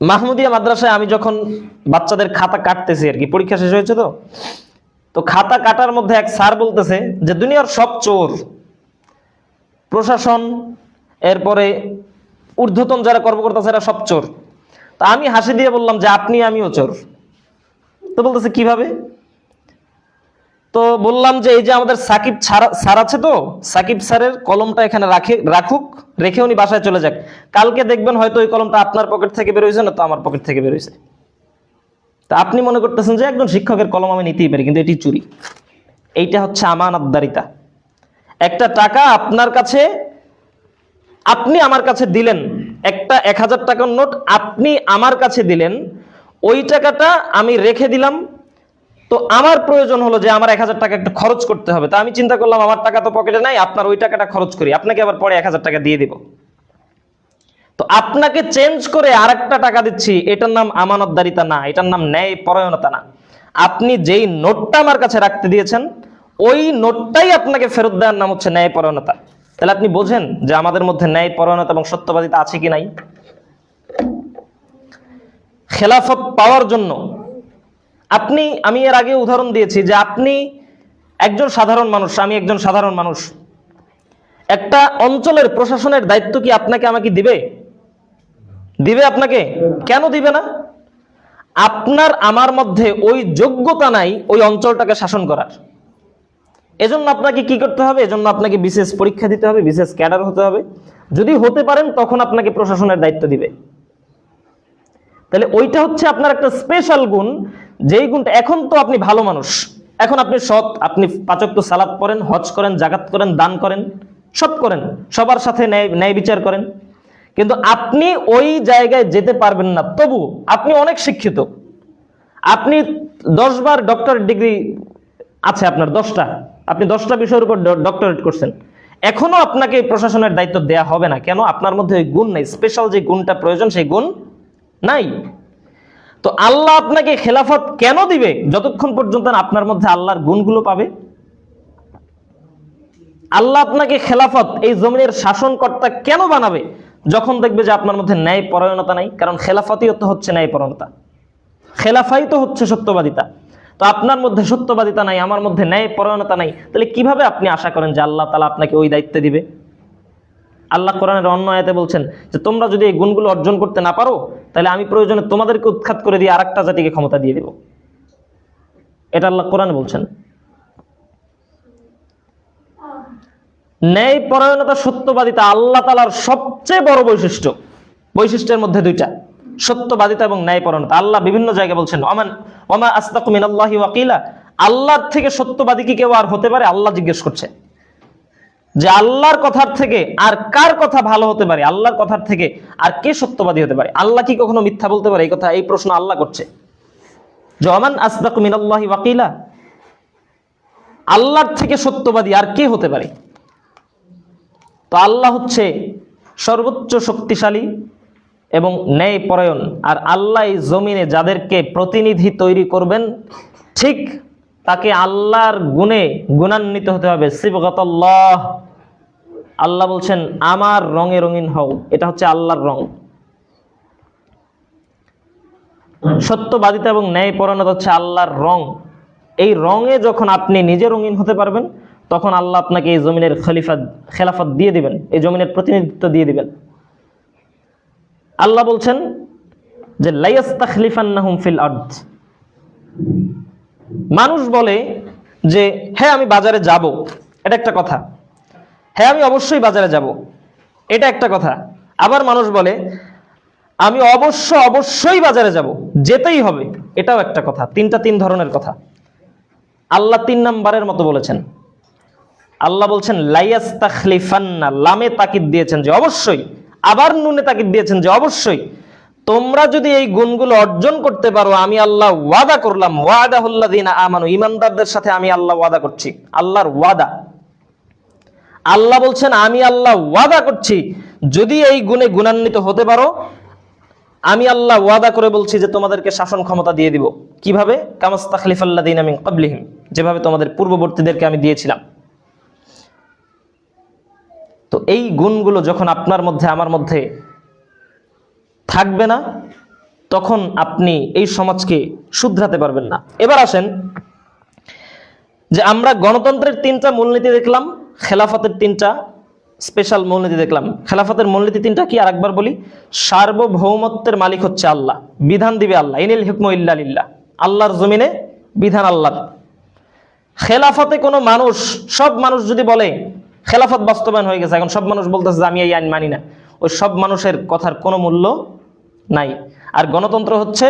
মাহমুদিয়া মাদ্রাসায় আমি যখন বাচ্চাদের খাতা কাটতেছি আর কি, পরীক্ষা শেষ হয়েছে তো খাতা কাটার মধ্যে এক স্যার বলতেছে যে দুনিয়ার সব চোর, প্রশাসন, এরপরে ঊর্ধ্বতন যারা কর্মকর্তা এরা সব চোর। তা আমি হাসি দিয়ে বললাম যে আমিও চোর। তো বলতেছে কিভাবে? তো বললাম যে এই যে আমাদের সাকিব স্যার আছে, তো সাকিব স্যারের কলমটা এখানে রেখে উনি বাসায় চলে যাক, কালকে দেখবেন হয়তো ওই কলমটা আপনার পকেট থেকে বের হয়েছে, না তো আমার পকেট থেকে বের হয়েছে। তা আপনি মনে করতেছেন যে একজন শিক্ষকের কলম আমি নিতেই পারি, কিন্তু এটি চুরি। এইটা হচ্ছে আমানতদারিতা। একটা টাকা আপনি আমার কাছে দিলেন, একটা 1000 টাকার নোট আপনি আমার কাছে দিলেন, ওই টাকাটা আমি রেখে দিলাম। তো আমার প্রয়োজন হলো যে আমার 1000 টাকা একটু খরচ করতে হবে। তা আমি চিন্তা করলাম আমার টাকা তো পকেটে নাই, আপনার ওই টাকাটা খরচ করি, আপনাকে আবার পরে 1000 টাকা দিয়ে দিব। তো আপনাকে চেঞ্জ করে আরেকটা টাকা দিচ্ছি, এটার নাম আমানতদারিতা না, এটার নাম ন্যায় পরায়ণতা না। আপনি যেই নোটটা আমার কাছে রাখতে দিয়েছেন, ওই নোটটাই আপনাকে ফেরত দেওয়ার নাম হচ্ছে ন্যায় পরায়ণতা। তাহলে আপনি বোঝেন যে আমাদের মধ্যে ন্যায় পরায়ণতা এবং সত্যবাদিতা আছে কি নাই। খেলাফত পাওয়ার জন্য আমি এর আগে উদাহরণ দিয়েছি যে আপনি একজন সাধারণ মানুষ, আমি একজন সাধারণ মানুষ, একটা অঞ্চলের প্রশাসনের দায়িত্ব কি আপনাকে আমাকে দিবে? আপনাকে কেন দিবে না? আপনার আমার মধ্যে ওই যোগ্যতা নাই ওই অঞ্চলটাকে শাসন করার। এজন্য আপনাকে কি করতে হবে? এজন্য আপনাকে বিশেষ পরীক্ষা দিতে হবে, বিশেষ ক্যাডার হতে হবে। যদি হতে পারেন তখন আপনাকে প্রশাসনের দায়িত্ব দিবে। তাহলে ওইটা হচ্ছে আপনার একটা স্পেশাল গুণ, যেই গুণটা, এখন তো আপনি ভালো মানুষ, এখন আপনি সৎ, আপনি 5 ওয়াক্ত সালাত পড়েন, হজ করেন, যাকাত করেন, দান করেন, সব করেন, সবার সাথে ন্যায় বিচার করেন, কিন্তু আপনি ওই জায়গায় যেতে পারবেন না। তবু আপনি অনেক শিক্ষিত, আপনি 10 বার ডক্টরেট ডিগ্রি আছে আপনার, 10টা, আপনি 10টা বিষয়ের উপর ডক্টরেট করছেন, এখনো আপনাকে প্রশাসনের দায়িত্ব দেয়া হবে না। কেন? আপনার মধ্যে ওই গুণ নাই, স্পেশাল যে গুণটা প্রয়োজন সেই গুণ নাই। তো আল্লাহ আপনাকে খেলাফত কেন দিবে? যতক্ষণ পর্যন্ত আপনার মধ্যে আল্লাহর গুণগুলো পাবে। আল্লাহ আপনাকে খেলাফত, এই জমিনের শাসনকর্তা কেন বানাবে? যখন দেখবে যে আপনার মধ্যে ন্যায় পরায়ণতা নাই। কারণ খেলাফতই তো হচ্ছে ন্যায় পরায়ণতা, খেলাফাই তো হচ্ছে সত্যবাদিতা। তো আপনার মধ্যে সত্যবাদিতা নাই, আমার মধ্যে ন্যায় পরায়ণতা নাই, তাহলে কিভাবে আপনি আশা করেন যে আল্লাহ তাআলা আপনাকে ওই দায়িত্ব দিবে? আল্লাহ কোরআনের অন্য আয়াতে বলছেন যে তোমরা যদি এই গুণগুলো অর্জন করতে না পারো, তাহলে আমি প্রয়োজনে তোমাদেরকে উৎখাত করে দিয়ে আরেকটা জাতিকে ক্ষমতা দিয়ে দেব। এটা আল্লাহ কোরআনে বলছেন। ন্যায় পরায়ণতা, সত্যবাদিতা আল্লাহ তাআলার সবচেয়ে বড় বৈশিষ্ট্যের মধ্যে 2টা, সত্যবাদিতা এবং ন্যায় পরায়ণতা। আল্লাহ বিভিন্ন জায়গায় বলছেন ওয়ামা আসতাকু মিনাল্লাহি ওয়াকিলা, আল্লাহর থেকে সত্যবাদী কি কেউ আর হতে পারে? আল্লাহ জিজ্ঞেস করছে যে আল্লাহর কথার থেকে আর কার কথা ভালো হতে পারে, আল্লাহর কথার থেকে আর কে সত্যবাদী হতে পারে? আল্লাহ কি কখনো মিথ্যা বলতে পারে? এই প্রশ্ন আল্লাহ করছে। ওয়ামান আসতাকু মিনাল্লাহি ওয়াকিলা, আল্লাহর থেকে সত্যবাদী আর কে হতে পারে? তো আল্লাহ হচ্ছে সর্বোচ্চ শক্তিশালী এবং ন্যায় পরায়ণ। আর আল্লাহ এই জমিনে যাদেরকে প্রতিনিধি তৈরি করবেন, ঠিক তাকে আল্লাহর গুণে গুণান্বিত হতে হবে। সিবগাতাল্লাহ, আল্লাহ বলছেন আমার রঙে রঙিন হও, এটা হচ্ছে আল্লাহর রং। সত্যবাদিতা এবং ন্যায় পরায়ণতা হচ্ছে আল্লাহর রং। এই রঙে যখন আপনি নিজে রঙিন হতে পারবেন, তখন আল্লাহ আপনাকে এই জমিনের খেলাফত দিয়ে দিবেন, এই জমিনের প্রতিনিধিত্ব দিয়ে দিবেন। আল্লাহ বলছেন যে লাইয়াস্তাখলিফান্নাহুম ফিল আরদ। মানুষ বলে যে হ্যাঁ আমি বাজারে যাব, এটা একটা কথা। হ্যাঁ আমি অবশ্যই বাজারে যাব, এটা একটা কথা। আবার মানুষ বলে আমি অবশ্যই বাজারে যাব, যেতেই হবে, এটাও একটা কথা। তিন ধরনের কথা। আল্লাহ 3 নাম্বারের মতো বলেছেন। আল্লাহ বলছেন লাইয়াস্তাখলিফান্না, লামে তাকিদ দিয়েছেন যে অবশ্যই, আবার নুনে তাকিদ দিয়েছেন যে অবশ্যই। তোমরা যদি এই গুণগুলো অর্জন করতে পারো, আমি আল্লাহ ওয়াদা করলাম, ওয়াদাহুল্লাযিনা আমানু, ঈমানদারদের সাথে আমি আল্লাহ ওয়াদা করছি। আল্লাহর ওয়াদা। আল্লাহ বলছেন আমি আল্লাহ ওয়াদা করছি, যদি এই গুণে গুণান্বিত হতে পারো, আমি আল্লাহ ওয়াদা করে বলছি যে তোমাদেরকে শাসন ক্ষমতা দিয়ে দিব। কিভাবে? কামাস্তাখলিফাল্লাযিনা মিন ক্বাবলিহিম, যেভাবে তোমাদের পূর্ববর্তীদেরকে আমি দিয়েছিলাম। তো এই গুণগুলো যখন আপনার মধ্যে আমার মধ্যে থাকবে না, তখন আপনি এই সমাজকে শুধরাতে পারবেন না। এবার আসেন যে আমরা গণতন্ত্রের 3টা মূলনীতি দেখলাম, খেলাফতের 3টা স্পেশাল মূলনীতি দেখলাম। খেলাফতের মূলনীতি 3টা কি আরেকবার বলি? সার্বভৌমত্বের মালিক হচ্ছে আল্লাহ, বিধান দিবে আল্লাহ। ইনিল হুকমু ইল্লা লিল্লাহ, আল্লাহর জমিনে বিধান আল্লাহর। খেলাফতে কোনো মানুষ, সব মানুষ যদি বলে খেলাফত বাস্তবায়ন হয়ে গেছে, এখন সব মানুষ বলতেছে যে আমি এই আইন মানি না, ওই সব মানুষের কথার কোনো মূল্য নাই। আর গণতন্ত্র হচ্ছে,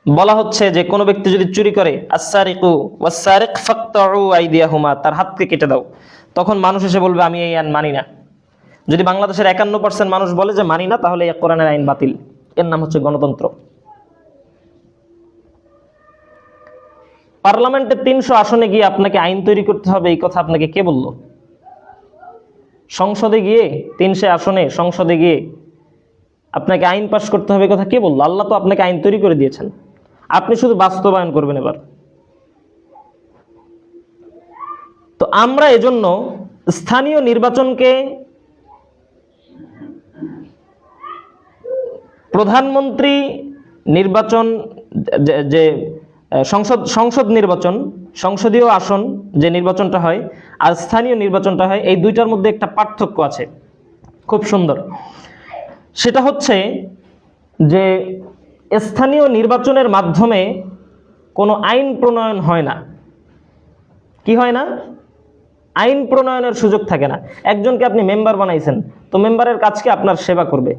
বলা হচ্ছে যে কোনো ব্যক্তি যদি চুরি করে, আস-সারিকু ওয়াস-সারিক ফাকতাউ আইদিয়াহুমা, তার হাতকে কেটে দাও, তখন মানুষ এসে বলবে আমি এই আইন মানি না। যদি বাংলাদেশের 51% মানুষ বলে যে মানি না, তাহলে এই কোরআনের আইন বাতিল। এর নাম হচ্ছে গণতন্ত্র। পার্লামেন্টে 300 আসনে গিয়ে আপনাকে আইন তৈরি করতে হবে, এই কথা আপনাকে কে বলল? সংসদে গিয়ে 300 আসনে সংসদে গিয়ে আপনাকে আইন পাস করতে হবে, কথা কে বলল? আল্লাহ তো আপনাকে আইন তৈরি করে দিয়েছেন, আপনি শুধু বাস্তবায়ন করবেন। এবার তো আমরা এজন্য স্থানীয় নির্বাচনকে প্রধানমন্ত্রী নির্বাচন, যে সংসদ নির্বাচন, সংসদীয় আসন যে নির্বাচনটা হয় আর স্থানীয় নির্বাচনটা হয়, এই দুইটার মধ্যে একটা পার্থক্য আছে, খুব সুন্দর। সেটা হচ্ছে যে স্থানীয় নির্বাচনের মাধ্যমে কোনো আইন প্রণয়ন হয় না। কি হয় না? আইন প্রণয়নের সুযোগ থাকে না। একজনকে আপনি মেম্বার বানাইছেন, তো মেম্বারের কাজকে আপনার সেবা করবে,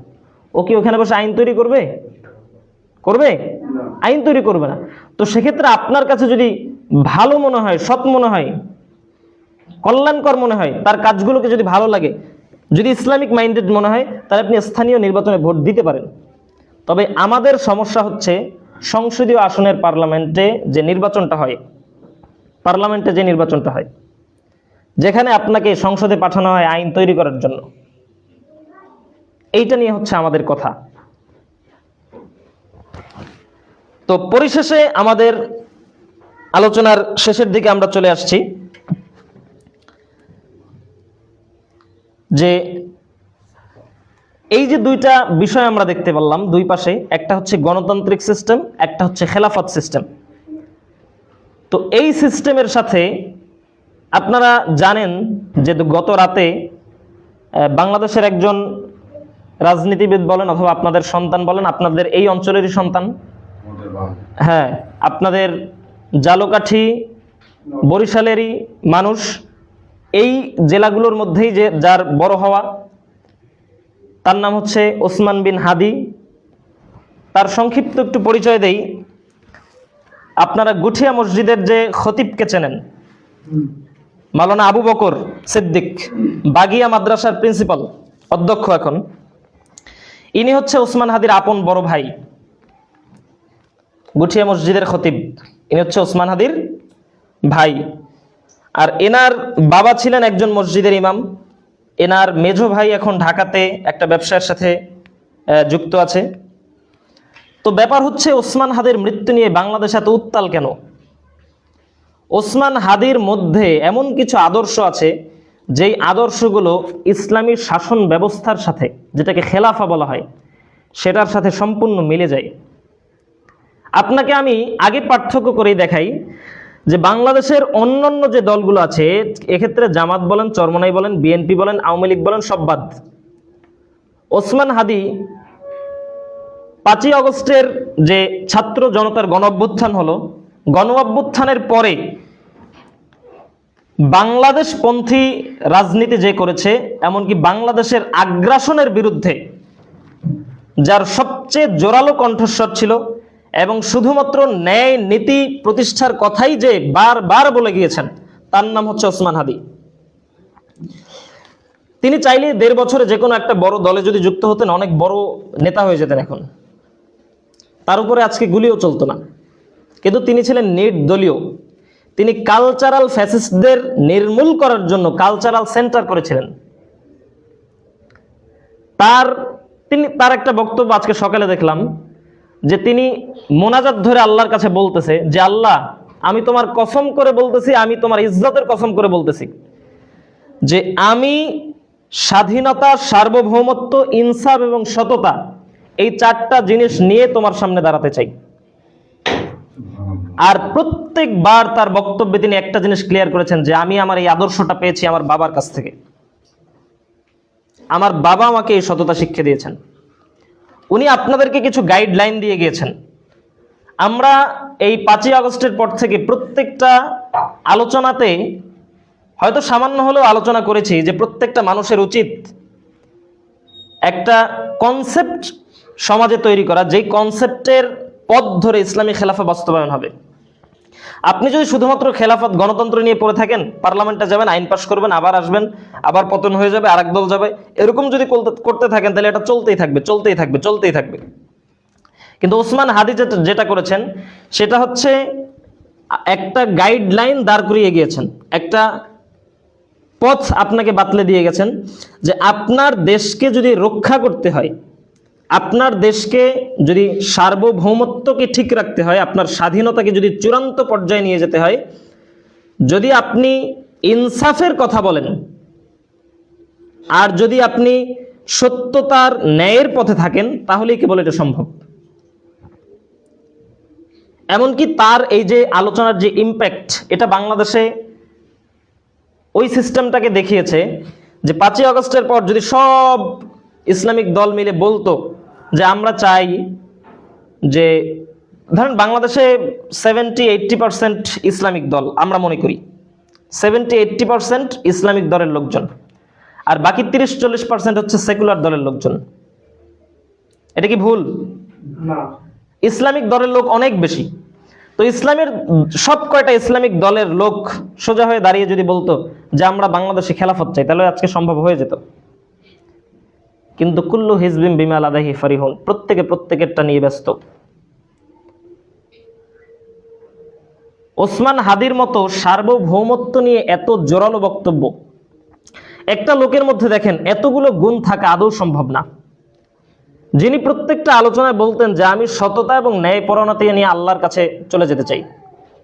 ও কি ওখানে বসে আইন তৈরি করবে? করবে? আইন তৈরি করবে না। তো সেক্ষেত্রে আপনার কাছে যদি ভালো মনে হয়, সৎ মনে হয়, কল্যাণকর মনে হয়, তার কাজগুলোকে যদি ভালো লাগে, যদি ইসলামিক মাইন্ডেড মনে হয়, তাহলে আপনি স্থানীয় নির্বাচনে ভোট দিতে পারেন। তবে আমাদের সমস্যা হচ্ছে সংসদীয় আসনের পার্লামেন্টে যে নির্বাচনটা হয়, যেখানে আপনাকে সংসদে পাঠানো হয় আইন তৈরি করার জন্য, এইটা নিয়ে হচ্ছে আমাদের কথা। তো পরিশেষে আমাদের আলোচনার শেষের দিকে আমরা চলে আসছি, যে এই যে দুইটা বিষয় আমরা দেখতে পারলাম দুই পাশে, একটা হচ্ছে গণতান্ত্রিক সিস্টেম, একটা হচ্ছে খেলাফত সিস্টেম। তো এই সিস্টেমের সাথে আপনারা জানেন যে গত রাতে বাংলাদেশের একজন রাজনীতিবিদ বলেন অথবা আপনাদের সন্তান বলেন, আপনাদের এই অঞ্চলেরই সন্তান, হ্যাঁ আপনাদের ঝালকাঠি বরিশালেরই মানুষ, এই জেলাগুলোর মধ্যেই যে যার বড় হওয়া, তার নাম হচ্ছে ওসমান বিন হাদি। তার সংক্ষিপ্ত একটু পরিচয় দেই। আপনারা গুঠিয়া মসজিদের যে খতিবকে চেনেন, মাওলানা আবু বকর সিদ্দিক, বাগিয়া মাদ্রাসার প্রিন্সিপাল, অধ্যক্ষ এখন, ইনি হচ্ছে ওসমান হাদির আপন বড় ভাই। গুঠিয়া মসজিদের খতিব, ইনি হচ্ছে ওসমান হাদির ভাই। আর এনার বাবা ছিলেন একজন মসজিদের ইমাম। এনার মেজো ভাই এখন ঢাকাতে একটা ব্যবসার সাথে যুক্ত আছে। তো ব্যাপার হচ্ছে ওসমান হাদির মৃত্যু নিয়ে বাংলাদেশ এত উত্তাল কেন? ওসমান হাদির মধ্যে এমন কিছু আদর্শ আছে, যেই আদর্শগুলো ইসলামী শাসন ব্যবস্থার সাথে, যেটাকে খেলাফা বলা হয়, সেটার সাথে সম্পূর্ণ মিলে যায়। আপনাকে আমি আগে পার্থক্য করেই দেখাই যে বাংলাদেশের অন্যান্য যে দলগুলো আছে, এক্ষেত্রে জামাত বলেন, চরমনাই বলেন, বিএনপি বলেন, আওয়ামী লীগ বলেন, সব বাদ। ওসমান হাদি 5ই আগস্টের যে ছাত্র জনতার গণ অভ্যুত্থান হলো, গণ অভ্যুত্থানের পরে বাংলাদেশ পন্থী রাজনীতি যে করেছে, এমনকি বাংলাদেশের আগ্রাসনের বিরুদ্ধে যার সবচেয়ে জোরালো কণ্ঠস্বর ছিল এবং শুধুমাত্র ন্যায় নীতি প্রতিষ্ঠার কথাই যে বারবার বলে গিয়েছেন, তার নাম হচ্ছে ওসমান হাদি। তিনি চাইলে 1.5 বছরে যে কোনো একটা বড় দলে যদি যুক্ত হতেন, অনেক বড় নেতা হয়ে যেতেন এখন, তার উপরে আজকে গুলিও চলতো না। কিন্তু তিনি ছিলেন নির্দলীয়। তিনি কালচারাল ফ্যাসিস্টদের নির্মূল করার জন্য কালচারাল সেন্টার করেছিলেন। তার একটা বক্তব্য আজকে সকালে দেখলাম যে তিনি মোনাজাত ধরে আল্লাহর কাছে বলতেছে যে, আল্লাহ, আমি তোমার কসম করে বলতেছি, আমি তোমার ইজ্জতের কসম করে বলতেছি যে আমি স্বাধীনতা, সার্বভৌমত্ব, ইনসাফ এবং সততা, এই 4টা জিনিস নিয়ে তোমার সামনে দাঁড়াতে চাই। আর প্রত্যেকবার তার বক্তব্যে তিনি একটা জিনিস ক্লিয়ার করেছেন যে আমি আমার এই আদর্শটা পেয়েছি আমার বাবার কাছ থেকে। আমার বাবা আমাকে এই সততা শিক্ষা দিয়েছেন। উনি আপনাদেরকে কিছু গাইডলাইন দিয়ে গিয়েছেন। আমরা এই 5ই আগস্টের পর থেকে প্রত্যেকটা আলোচনাতে হয়তো সামান্য হলেও আলোচনা করেছি যে প্রত্যেকটা মানুষের উচিত একটা কনসেপ্ট সমাজে তৈরি করা, যেই কনসেপ্টের পথ ধরে ইসলামী খেলাফা বাস্তবায়ন হবে। আপনি যদি শুধুমাত্র খেলাফত, গণতন্ত্র নিয়ে পড়ে থাকেন, পার্লামেন্টে যাবেন, আইন পাশ করবেন, আবার আসবেন, আবার পতন হয়ে যাবে, আরেক দল যাবে, এরকম যদি করতে থাকেন, তাহলে এটা চলতেই থাকবে। কিন্তু ওসমান হাদি যেটা করেছেন সেটা হচ্ছে একটা গাইডলাইন দাঁড় করিয়ে গিয়েছেন, একটা পথ আপনাকে বাতলে দিয়ে গেছেন যে আপনার দেশকে যদি রক্ষা করতে হয়, আপনার দেশকে যদি সার্বভৌমত্বকে ঠিক রাখতে হয়, আপনার স্বাধীনতাকে যদি চূড়ান্ত পর্যায়ে নিয়ে যেতে হয়, যদি আপনি ইনসাফের কথা বলেন আর যদি আপনি সত্যতার, ন্যায়ের পথে থাকেন, তাহলেই কেবল এটা সম্ভব। এমনকি তার এই যে আলোচনার যে ইম্প্যাক্ট, এটা বাংলাদেশে ওই সিস্টেমটাকে দেখিয়েছে যে 5ই আগস্টের পর যদি সব ইসলামিক দল মিলে বলতো যে আমরা চাই যে, ধরেন বাংলাদেশে 70-80% ইসলামিক দল, আমরা মনে করি 70-80% ইসলামিক দলের লোকজন, আর বাকি 30-40% হচ্ছে সেকুলার দলের লোকজন। এটা কি ভুল? না, ইসলামিক দলের লোক অনেক বেশি। তো ইসলামের সব কয়টা ইসলামিক দলের লোক সোজা হয়ে দাঁড়িয়ে যদি বলতো যে আমরা বাংলাদেশে খেলাফত চাই, তাহলে আজকে সম্ভব হয়ে যেত। কিন্তু কুল্লু হিজবিন বিমা লাদাইহি ফারিহুন, প্রত্যেকেরটা নিয়ে ব্যস্ত। ওসমান হাদির মতো সার্বভৌমত্ব নিয়ে এত জোরালো বক্তব্য একটা লোকের মধ্যে দেখেন এতগুলো গুণ থাকা আদৌ সম্ভব না। যিনি প্রত্যেকটা আলোচনায় বলতেন যে আমি সততা এবং ন্যায়পরায়ণতা নিয়ে আল্লাহর কাছে চলে যেতে চাই,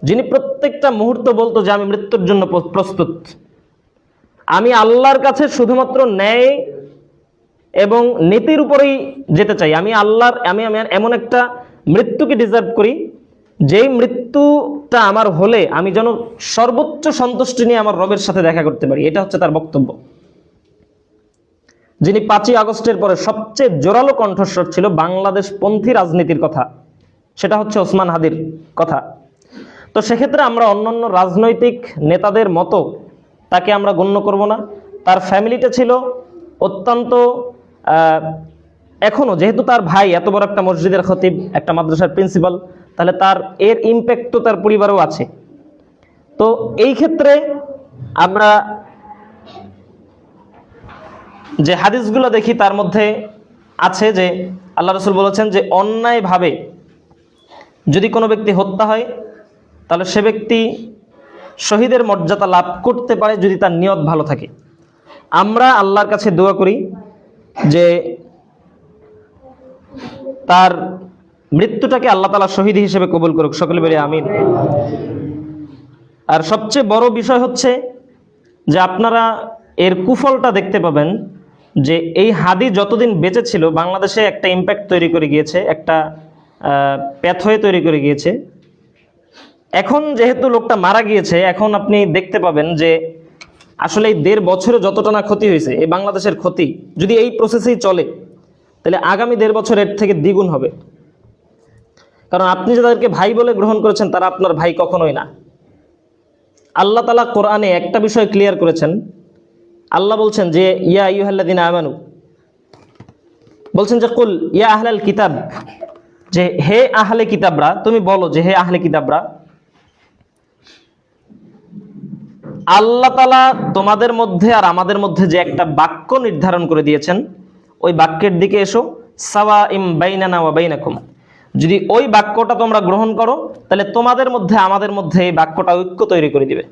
যিনি প্রত্যেকটা মুহূর্ত বলতো যে আমি মৃত্যুর জন্য প্রস্তুত, আমি আল্লাহর কাছে শুধুমাত্র ন্যায় এবং নীতির উপরেই যেতে চাই, আমি এমন একটা মৃত্যুকে ডিজার্ভ করি যেই মৃত্যুটা আমার হলে আমি যেন সর্বোচ্চ সন্তুষ্টি নিয়ে আমার রবের সাথে দেখা করতে পারি। এটা হচ্ছে তার বক্তব্য। যিনি 5ই আগস্টের পরে সবচেয়ে জোরালো কণ্ঠস্বর ছিল বাংলাদেশ পন্থী রাজনীতির কথা, সেটা হচ্ছে ওসমান হাদির কথা। তো সেক্ষেত্রে আমরা অন্যান্য রাজনৈতিক নেতাদের মতো তাকে আমরা গণ্য করব না। তার ফ্যামিলিটা ছিল অত্যন্ত, এখনো যেহেতু তার ভাই এত বড় একটা মসজিদের খতিব, একটা মাদ্রাসার প্রিন্সিপাল, তাহলে তার এর ইম্প্যাক্ট তো তার পরিবারেও আছে। তো এই ক্ষেত্রে আমরা যে হাদিসগুলো দেখি তার মধ্যে আছে যে আল্লাহ রাসূল বলেছেন যে অন্যায়ভাবে যদি কোনো ব্যক্তি হত্যা হয়, তাহলে সে ব্যক্তি শহীদের মর্যাদা লাভ করতে পারে যদি তার নিয়ত ভালো থাকে। আমরা আল্লাহর কাছে দোয়া করি যে তার মৃত্যুটাকে আল্লাহ তাআলা শহীদ হিসেবে কবুল করুক, সকলে বলি আমিন। আর সবচেয়ে বড় বিষয় হচ্ছে যে আপনারা এর কুফলটা দেখতে পাবেন যে এই হাদি যতদিন বেঁচে ছিল বাংলাদেশে একটা ইম্প্যাক্ট তৈরি করে গিয়েছে, একটা প্যাথওয়ে তৈরি করে গিয়েছে। এখন যেহেতু লোকটা মারা গিয়েছে, এখন আপনি দেখতে পাবেন যে আসলে এই 1.5 বছরে যতটা না ক্ষতি হয়েছে, এই বাংলাদেশের ক্ষতি যদি এই প্রসেসেই চলে, তাহলে আগামী 1.5 বছর এর থেকে দ্বিগুণ হবে। কারণ আপনি যাদেরকে ভাই বলে গ্রহণ করেছেন তারা আপনার ভাই কখনোই না। আল্লাহ তাআলা কোরআনে একটা বিষয় ক্লিয়ার করেছেন। আল্লাহ বলছেন যে ইয়া আইয়ুহাল্লাযীনা আমানু, বলছেন যে কুল ইয়া আহলাল কিতাব, যে হে আহলে কিতাবরা, তুমি বলো যে হে আহলে কিতাবরা, আল্লাহ তাআলা তোমাদের মধ্যে আর আমাদের মধ্যে যে একটা বাক্য নির্ধারণ করে দিয়েছেন ওই বাক্যের দিকে এসো। সাওয়াইম বাইনানা ওয়া বাইনাকুম, যদি ওই বাক্যটা তোমরা গ্রহণ করো তাহলে তোমাদের মধ্যে আমাদের মধ্যে এই বাক্যটা ঐক্য তৈরি করে দিবে।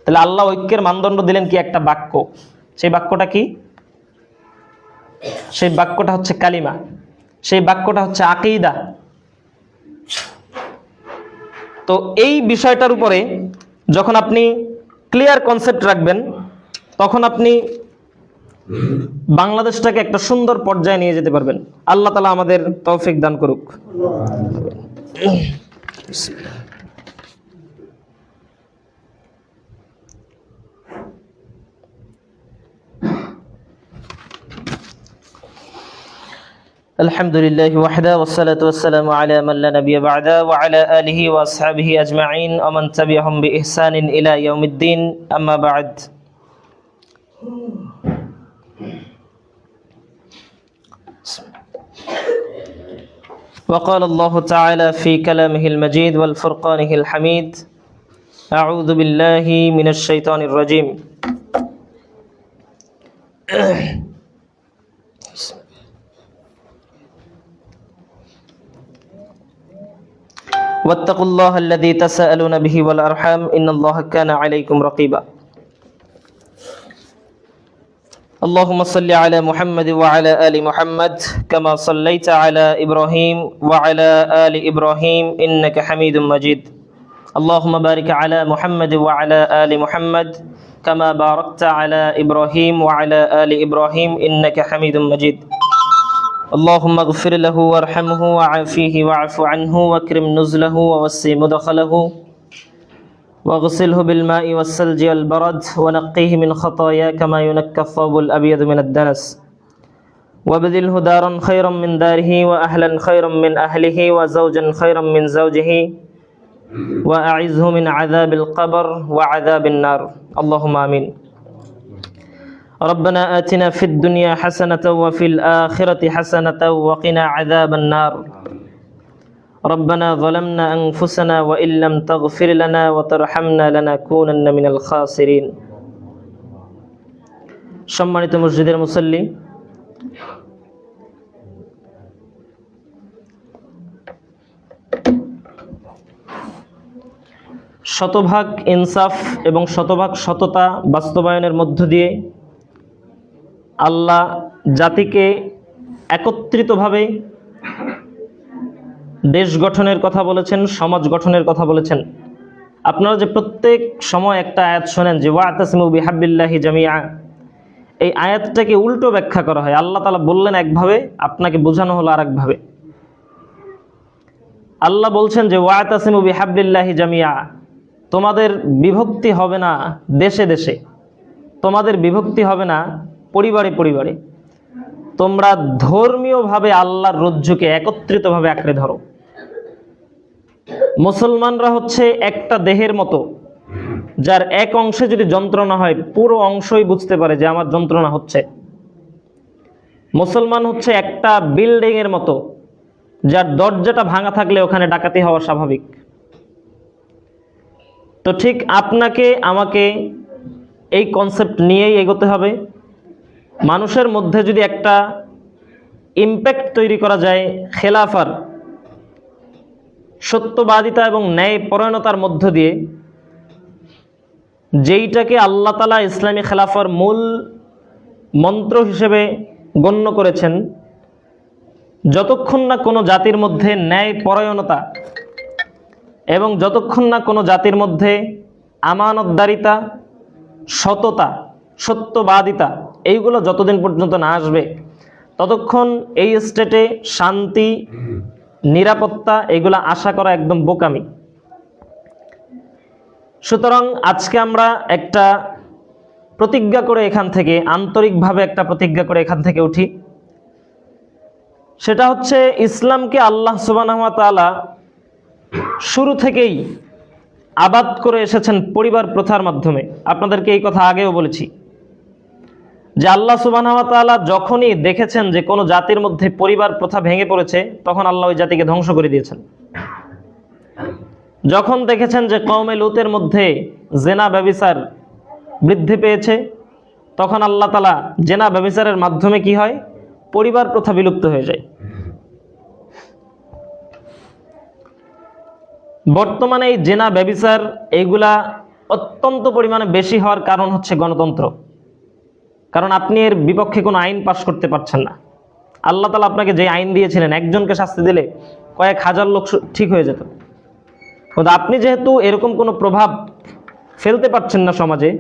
তাহলে আল্লাহ ঐক্যের মানদণ্ড দিলেন কি? একটা বাক্য। সেই বাক্যটা কি? সেই বাক্যটা হচ্ছে কালিমা, সেই বাক্যটা হচ্ছে আকীদা। তো এই বিষয়টার উপরে যখন আপনি ক্লিয়ার কনসেপ্ট রাখবেন তখন আপনি বাংলাদেশটাকে একটা সুন্দর পর্যায়ে নিয়ে যেতে পারবেন। আল্লাহ তাআলা আমাদের তৌফিক দান করুক। আলহামদুলিল্লাহি ওয়াহদা ওয়াসসালাতু ওয়াসসালামু আলা মান লা নাবিয়্যা বা'দা ওয়া আলা আলিহি ওয়া আসহাবিহি আজমাইন ওয়া মান তাবি'আহুম বিইহসানিন ইলা ইয়াউমিদ্দিন, আম্মা বা'দ। وقال الله تعالى في كلامه المجيد والفرقانه الحميد: أعوذ بالله من الشيطان الرجيم. واتقوا الله الذي تساءلون به والأرحام إن الله كان عليكم رقيبا. اللهم صل على محمد وعلى آل محمد كما صليت على إبراهيم وعلى آل إبراهيم إنك حميد مجيد. اللهم بارك على محمد وعلى آل محمد كما باركت على إبراهيم وعلى آل إبراهيم إنك حميد مجيد. اللهم اغفر له وارحمه وعافيه واعف عنه واكرم نزله ووسع مدخله واغسله بالماء والثلج والبرد ونقيه من خطايا كما ينقى الثوب الأبيض من الدنس وابدله دارا خيرا من داره وأهلا خيرا من أهله وزوجا خيرا من زوجه وأعزه من عذاب القبر وعذاب النار. اللهم آمين. ربنا آتنا في الدنيا حسنة وفي الآخرة حسنة وقنا عذاب النار. ربنا ظلمنا أنفسنا وإن لم تغفر لنا وترحمنا لنكونن من الخاسرين. সম্মানিত মসজিদের মুসল্লি, শতভাগ ইনসাফ এবং শতভাগ সততা বাস্তবায়নের মধ্য দিয়ে আল্লাহ জাতিকে একত্রিতভাবে দেশ গঠনের কথা বলেছেন, সমাজ গঠনের কথা বলেছেন। আপনারা যে প্রত্যেক সময় একটা আয়াত শোনেন যে ওয়াতাসিমু বিহাবলিল্লাহি জামিআ, এই আয়াতটাকে উল্টো ব্যাখ্যা করা হয়। আল্লাহ তাআলা বললেন একভাবে, আপনাকে বোঝানো হলো আরেকভাবে। আল্লাহ বলছেন যে ওয়াতাসিমু বিহাবলিল্লাহি জামিআ, তোমাদের বিভক্তি হবে না দেশে দেশে, তোমাদের বিভক্তি হবে না পরিবারে পরিবারে, তোমরা ধর্মীয়ভাবে আল্লাহর রজ্জুকে একত্রিতভাবে আঁকড়ে ধরো। মুসলমানরা হচ্ছে একটা দেহের মতো, যার এক অংশে যদি যন্ত্রণা হয় পুরো অংশই বুঝতে পারে যে আমার যন্ত্রণা হচ্ছে। মুসলমান হচ্ছে একটা বিল্ডিং এর মতো, যার দরজাটা ভাঙা থাকলে ওখানে ডাকাতি হওয়া স্বাভাবিক। তো ঠিক আপনাকে আমাকে এই কনসেপ্ট নিয়েই এগোতে হবে। মানুষের মধ্যে যদি একটা ইম্প্যাক্ট তৈরি করা যায় খেলাফার, সত্যবাদিতা এবং ন্যায় পরায়ণতার মধ্য দিয়ে, যেইটাকে আল্লাহ তাআলা ইসলামী খেলাফার মূল মন্ত্র হিসেবে গণ্য করেছেন, যতক্ষণ না কোনো জাতির মধ্যে ন্যায় পরায়ণতা এবং যতক্ষণ না কোনো জাতির মধ্যে আমানতদারিতা, সততা, সত্যবাদিতা এইগুলো যতদিন পর্যন্ত না আসবে ততক্ষণ এই স্টেটে শান্তি, নিরাপত্তা এগুলো আশা করা একদম বোকামি। সুতরাং আজকে আমরা একটা প্রতিজ্ঞা করে এখান থেকে, আন্তরিকভাবে একটা প্রতিজ্ঞা করে এখান থেকে উঠি। সেটা হচ্ছে ইসলামকে আল্লাহ সুবহানাহু ওয়া তাআলা শুরু থেকেই আবাদ করে এসেছেন পরিবার প্রথার মাধ্যমে। আপনাদেরকে এই কথা আগেও বলেছি যে আল্লাহ সুবহানাহু ওয়া তাআলা যখনই দেখেছেন যে কোনো জাতির মধ্যে পরিবার প্রথা ভেঙে পড়েছে, তখন আল্লাহ ওই জাতিকে ধ্বংস করে দিয়েছেন। যখন দেখেছেন যে কওমে লূতের মধ্যে জেনা ব্যভিচার বৃদ্ধি পেয়েছে, তখন আল্লাহ তাআলা জেনা ব্যভিচারের মাধ্যমে কি হয়, পরিবার প্রথা বিলুপ্ত হয়ে যায়। বর্তমানে এই জেনা ব্যভিচার এইগুলা অত্যন্ত পরিমাণে বেশি হওয়ার কারণ হচ্ছে গণতন্ত্র। কারণ আপনি এর বিপক্ষে কোনো আইন পাশ করতে পারছেন না। আল্লাহ তাআলা আপনাকে যে আইন দিয়েছিলেন, একজনকে শাস্তি দিলে কয়েক হাজার লোক ঠিক হয়ে যেত। কিন্তু আপনি যেহেতু এরকম কোনো প্রভাব ফেলতে পারছেন না সমাজে,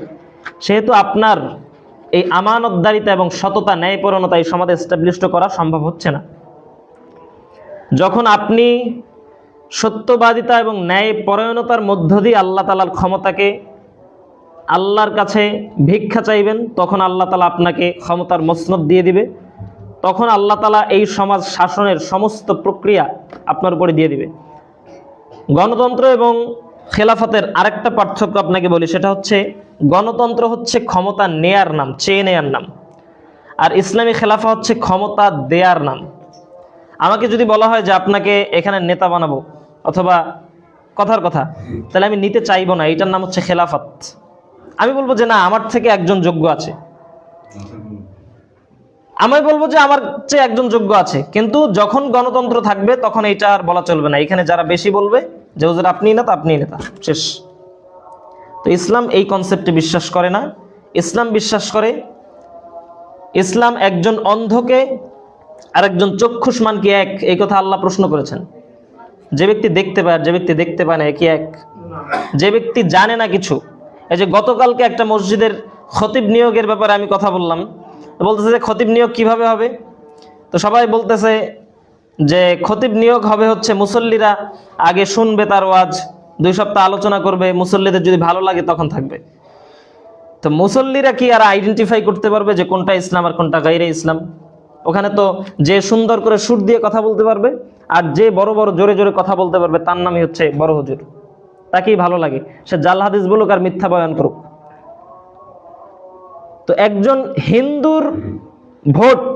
সেহেতু আপনার এই আমানতদারিতা এবং সততা, ন্যায়পরায়ণতা এই সমাজে এস্টাবলিশড করা সম্ভব হচ্ছে না। যখন আপনি সত্যবাদিতা এবং ন্যায়পরায়ণতার মধ্য দিয়ে আল্লাহ তাআলার ক্ষমতাকে আল্লাহর কাছে ভিক্ষা চাইবেন, তখন আল্লাহ তাআলা আপনাকে ক্ষমতার মসনদ দিয়ে দিবে। তখন আল্লাহ তাআলা এই সমাজ শাসনের সমস্ত প্রক্রিয়া আপনার উপরে দিয়ে দিবে। গণতন্ত্র এবং খেলাফতের আরেকটা পার্থক্য আপনাকে বলি, সেটা হচ্ছে গণতন্ত্র হচ্ছে ক্ষমতা নেয়ার নাম, চেয়ে নেয়ার নাম, আর ইসলামী খেলাফা হচ্ছে ক্ষমতা দেয়ার নাম। আমাকে যদি বলা হয় যে আপনাকে এখানে নেতা বানাবো অথবা কথার কথা, তাহলে আমি নিতে চাইবো না, এটার নাম হচ্ছে খেলাফত। আমি বলবো যে না, আমার থেকে একজন যোগ্য আছে, আমি বলবো যে আমার চেয়ে একজন যোগ্য আছে। কিন্তু যখন গণতন্ত্র থাকবে তখন এটা আর বলা চলবে না। এখানে যারা বেশি বলবে যে হুজুর আপনিই নেতা, আপনিই নেতা, শেষ। তো ইসলাম এই কনসেপ্টে বিশ্বাস করে না। ইসলাম বিশ্বাস করে, ইসলাম একজন অন্ধকে আর একজন চক্ষুষ্মান কি এক, এই কথা আল্লাহ প্রশ্ন করেছেন। যে ব্যক্তি দেখতে পায় আর যে ব্যক্তি দেখতে পায় না, একই এক। যে ব্যক্তি জানে না কিছু, এই যে গতকালকে একটা মসজিদের খতিব নিয়োগের ব্যাপারে আমি কথা বললাম, বলতেছে যে খতিব নিয়োগ কিভাবে হবে। তো সবাই বলতেছে যে খতিব নিয়োগ হবে হচ্ছে মুসল্লিরা আগে শুনবে তার ওয়াজ, 2 সপ্তাহ আলোচনা করবে, মুসল্লিদের যদি ভালো লাগে তখন থাকবে। তো মুসল্লিরা কি আর আইডেন্টিফাই করতে পারবে যে কোনটা ইসলাম আর কোনটা গায়রে ইসলাম? ওখানে তো যে সুন্দর করে সুর দিয়ে কথা বলতে পারবে আর যে বড় বড় জোরে জোরে কথা বলতে পারবে তার নামই হচ্ছে বড় হুজুর। তাকেই ভালো লাগে, সে জাল হাদিস বলুক আর মিথ্যা বয়ান করুক। তো একজন হিন্দুর ভোট,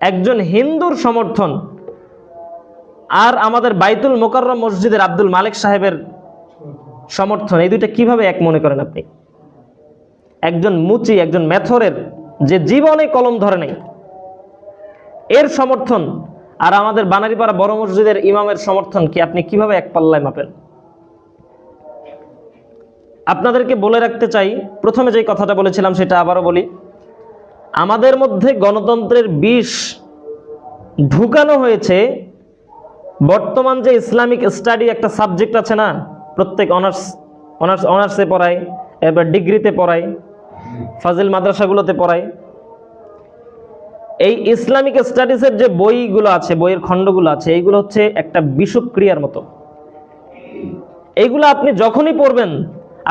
একজন হিন্দুর সমর্থন আর আমাদের বাইতুল মোকাররম মসজিদের আব্দুল মালিক সাহেবের সমর্থন, এই দুইটা কিভাবে এক মনে করেন আপনি? একজন মুচি, একজন মেথরের যে জীবনে কলম ধরে নাই, এর সমর্থন আর আমাদের বানারীপাড়া বড় মসজিদের ইমামের সমর্থন কি আপনি কিভাবে এক পাল্লায় মাপেন? আপনাদেরকে বলে রাখতে চাই, প্রথমে যে কথাটা বলেছিলাম সেটা আবারও বলি, আমাদের মধ্যে গণতন্ত্রের বিষ ঢুকানো হয়েছে। বর্তমান যে ইসলামিক স্টাডি একটা সাবজেক্ট আছে না, প্রত্যেক অনার্সে পড়ায়, এবার ডিগ্রিতে পড়ায়, ফাজিল মাদ্রাসাগুলোতে পড়ায়। এই ইসলামিক স্টাডিজের যে বইগুলো আছে, বইয়ের খণ্ডগুলো আছে, এইগুলো হচ্ছে একটা বিষক্রিয়ার মতো। এইগুলো আপনি যখনই পড়বেন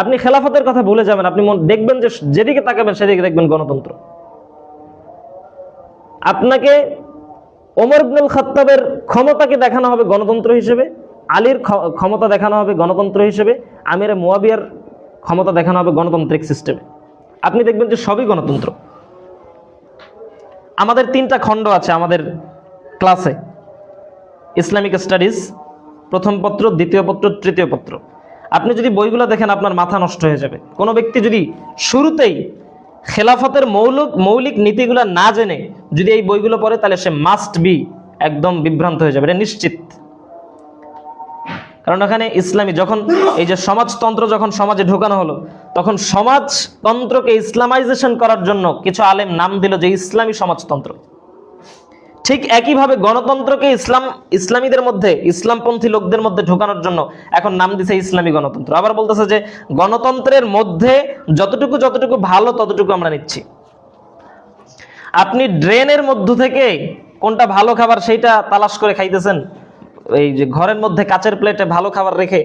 আপনি খেলাফতের কথা ভুলে যাবেন। আপনি দেখবেন যে যেদিকে তাকাবেন সেদিকে দেখবেন গণতন্ত্র। আপনাকে ওমর ইবনুল খাত্তাবের ক্ষমতাকে দেখানো হবে গণতন্ত্র হিসেবে, আলীর ক্ষমতা দেখানো হবে গণতন্ত্র হিসেবে, আমিরে মুয়াবিয়ার ক্ষমতা দেখানো হবে গণতান্ত্রিক সিস্টেমে। আপনি দেখবেন যে সবই গণতন্ত্র। আমাদের 3টা খণ্ড আছে আমাদের ক্লাসে, ইসলামিক স্টাডিজ, প্রথম পত্র, দ্বিতীয় পত্র, তৃতীয় পত্র। আপনি যদি বইগুলো দেখেন আপনার মাথা নষ্ট হয়ে যাবে। কোনো ব্যক্তি যদি শুরুতেই খেলাফতের মৌলিক নীতিগুলো না জেনে যদি এই বইগুলো পড়ে, তাহলে সে মাস্ট বি একদম বিভ্রান্ত হয়ে যাবে, এটা নিশ্চিত। কারণ এখানে ইসলামী যখন এই যে সমাজতন্ত্র যখন সমাজে ঢোকানো হলো, তখন সমাজতন্ত্রকে ইসলামাইজেশন করার জন্য কিছু আলেম নাম দিল যে ইসলামী সমাজতন্ত্র। ঠিক একইভাবে গণতন্ত্রকে ইসলামীদের মধ্যে, ইসলামপন্থী লোকদের মধ্যে ঢোকানোর জন্য এখন নাম দিছে ইসলামী গণতন্ত্র। আবার বলতেছে যে গণতন্ত্রের মধ্যে যতটুকু ভালো ততটুকু আমরা নিচ্ছি। আপনি ড্রেনের মধ্য থেকে কোনটা ভালো খাবার সেইটা তালাশ করে খাইতেছেন, এই যে ঘরের মধ্যে কাচের প্লেটে ভালো খাবার রেখে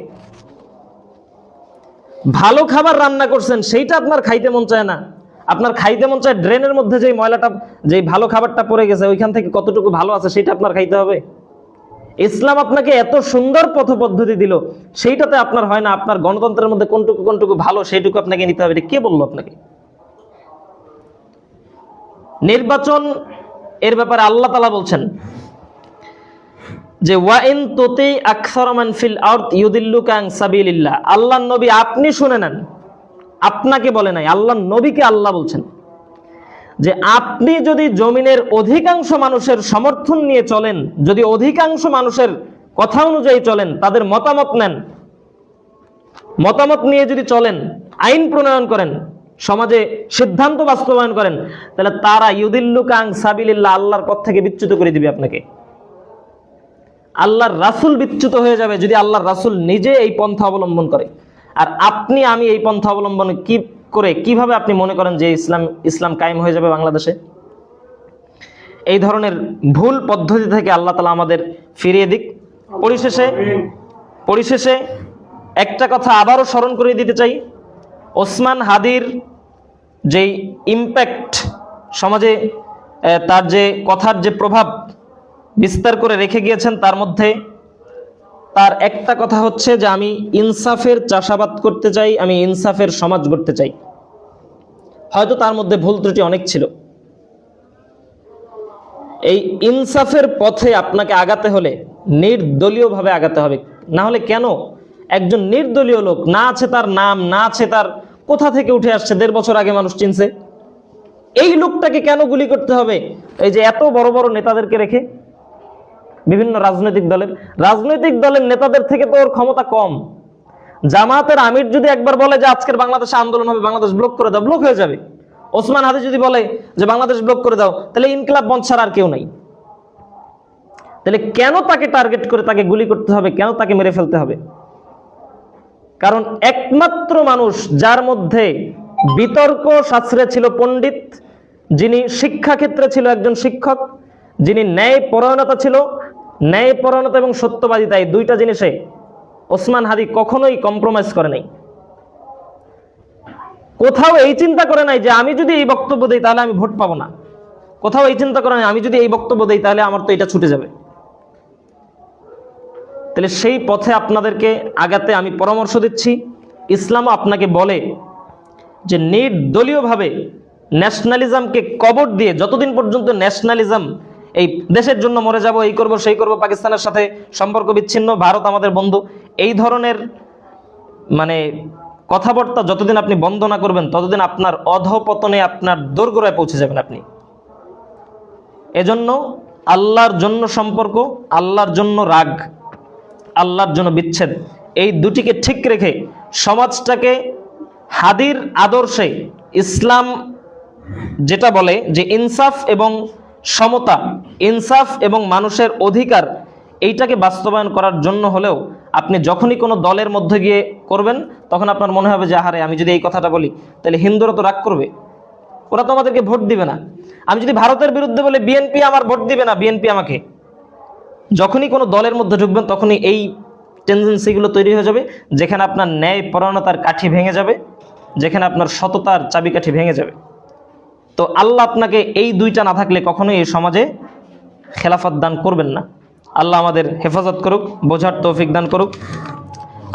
ভালো খাবার রান্না করছেন, সেইটা আপনার খাইতে মন চায় না। আপনার খাইতে মন চায় ড্রেনের মধ্যে যেই ময়লাটা, যেই ভালো খাবারটা পড়ে গেছে ওইখান থেকে কতটুকু ভালো আছে সেটা আপনার খাইতে হবে? ইসলাম আপনাকে এত সুন্দর পথ পদ্ধতি দিল, সেইটাতে আপনার হয় না আপনার গণতন্ত্রের মধ্যে কোনটুকু কোনটুকু ভালো সেইটুকু আপনাকে নিতে হবে? এটা কে বললো আপনাকে? নির্বাচন এর ব্যাপারে আল্লাহ তাআলা বলছেন যে ওয়াইন তুতি আকসারা মান ফিল আরদ ইউদিল্লুকা আন সাবিলিল্লাহ। আল্লাহর নবী আপনি শুনে নেন, আপনাকে বলে নাই, আল্লাহর নবীকে আল্লাহ বলছেন যে আপনি যদি জমিনের অধিকাংশ মানুষের সমর্থন নিয়ে চলেন, যদি অধিকাংশ মানুষের কথা অনুযায়ী চলেন, তাদের মতামত নেন, মতামত নিয়ে যদি চলেন, আইন প্রণয়ন করেন, সমাজে সিদ্ধান্ত বাস্তবায়ন করেন, তাহলে তারা ইউদিল্লুকা আন সাবিলিল্লাহ, আল্লাহর পথ থেকে বিচ্যুত করে দিবে আপনাকে। আল্লাহর রাসূল বিচ্যুত হয়ে যাবে যদি আল্লাহর রাসূল নিজে এই পন্থা অবলম্বন করে। আর আপনি আমি এই পন্থা অবলম্বন কিভাবে আপনি মনে করেন যে ইসলাম কায়েম হয়ে যাবে বাংলাদেশে? এই ধরনের ভুল পদ্ধতি থেকে আল্লাহ তাআলা আমাদের ফিরিয়ে দিক। পরিশেষে একটা কথা আবারও স্মরণ করে দিতে চাই, ওসমান হাদির যেই ইম্প্যাক্ট সমাজে, তার যে কথার যে প্রভাব বিস্তার করে রেখে গিয়েছেন, তার মধ্যে তার একটা কথা হচ্ছে যে আমি ইনসাফের চাষাবাদ করতে চাই, আমি ইনসাফের সমাজ গড়তে চাই। হয়তো তার মধ্যে ভুল ত্রুটি অনেক ছিল। এই ইনসাফের পথে আপনাকে আগাতে হলে নির্দলীয়ভাবে আগাতে হবে। না হলে কেন একজন নির্দলীয় লোক, না আছে তার নাম, না আছে তার কোথা থেকে উঠে আসছে, 1.5 বছর আগে মানুষ চিনছে, এই লোকটাকে কেন গুলি করতে হবে? এই যে এত বড় বড় নেতাদেরকে রেখে, বিভিন্ন রাজনৈতিক দলের নেতাদের থেকে তো ওর ক্ষমতা কম। জামায়াতের আমির যদি একবার বলে যে আজকের বাংলাদেশে আন্দোলন হবে, বাংলাদেশ ব্লক করে দাও, ব্লক হয়ে যাবে। ওসমান হাদি যদি বলে যে বাংলাদেশ ব্লক করে দাও, তাহলে ইনকিলাব মঞ্চ ছাড়া আর কেউ নাই। তাহলে কেন তাকে টার্গেট করে তাকে গুলি করতে হবে, কেন তাকে মেরে ফেলতে হবে? কারণ একমাত্র মানুষ যার মধ্যে বিতর্ক শাস্ত্রে ছিল পণ্ডিত, যিনি শিক্ষা ক্ষেত্রে ছিল একজন শিক্ষক, যিনি ন্যায় পরায়ণতা ছিল, ন্যায় পরায়ণতা এবং সত্যবাদিতা, এই দুইটা জিনিসে ওসমান হাদি কখনোই কম্প্রোমাইজ করে নাই। কোথাও এই চিন্তা করে নাই যে আমি যদি এই বক্তব্য দিই তাহলে আমি ভোট পাবো না, কোথাও এই চিন্তা করে নাই আমি যদি এই বক্তব্য দিই তাহলে আমার তো এটা ছুটে যাবে। তাহলে সেই পথে আপনাদেরকে আগাতে আমি পরামর্শ দিচ্ছি। ইসলামও আপনাকে বলে যে নির্দলীয়ভাবে ন্যাশনালিজমকে কবর দিয়ে, যতদিন পর্যন্ত ন্যাশনালিজম এই দেশের জন্য মরে যাব, এই করব সেই করব, পাকিস্তানের সাথে সম্পর্ক বিচ্ছিন্ন, ভারত আমাদের বন্ধু, এই ধরনের মানে কথাবার্তা যতদিন আপনি বন্ধ না করবেন ততদিন আপনার অধঃপতনে, আপনার দোরগোড়ায় পৌঁছে যাবেন আপনি। এজন্য আল্লাহর জন্য সম্পর্ক, আল্লাহর জন্য রাগ, আল্লাহর জন্য বিচ্ছেদ, এই দুটিকে ঠিক রেখে সমাজটাকে হাদির আদর্শে, ইসলাম যেটা বলে যে ইনসাফ এবং সমতা, ইনসাফ এবং মানুষের অধিকার, এইটাকে বাস্তবায়ন করার জন্য হলেও আপনি যখনই কোনো দলের মধ্যে গিয়ে করবেন তখন আপনার মনে হবে যে আহারে আমি যদি এই কথাটা বলি তাহলে হিন্দুরা তো রাগ করবে, ওরা তো আমাদেরকে ভোট দিবে না। আমি যদি ভারতের বিরুদ্ধে বলে বিএনপি আমার ভোট দিবে না, বিএনপি আমাকে। যখনই কোনো দলের মধ্যে ঢুকবেন তখনই এই টেন্ডেন্সিগুলো তৈরি হয়ে যাবে, যেখানে আপনার ন্যায় পরায়ণতার কাঠি ভেঙে যাবে, যেখানে আপনার সততার চাবিকাঠি ভেঙে যাবে। তো আল্লাহ আপনাকে এই দুইটা না থাকলে কখনোই এই সমাজে খেলাফত দান করবেন না। আল্লাহ আমাদের হেফাজত করুক, বোঝার তৌফিক দান করুক।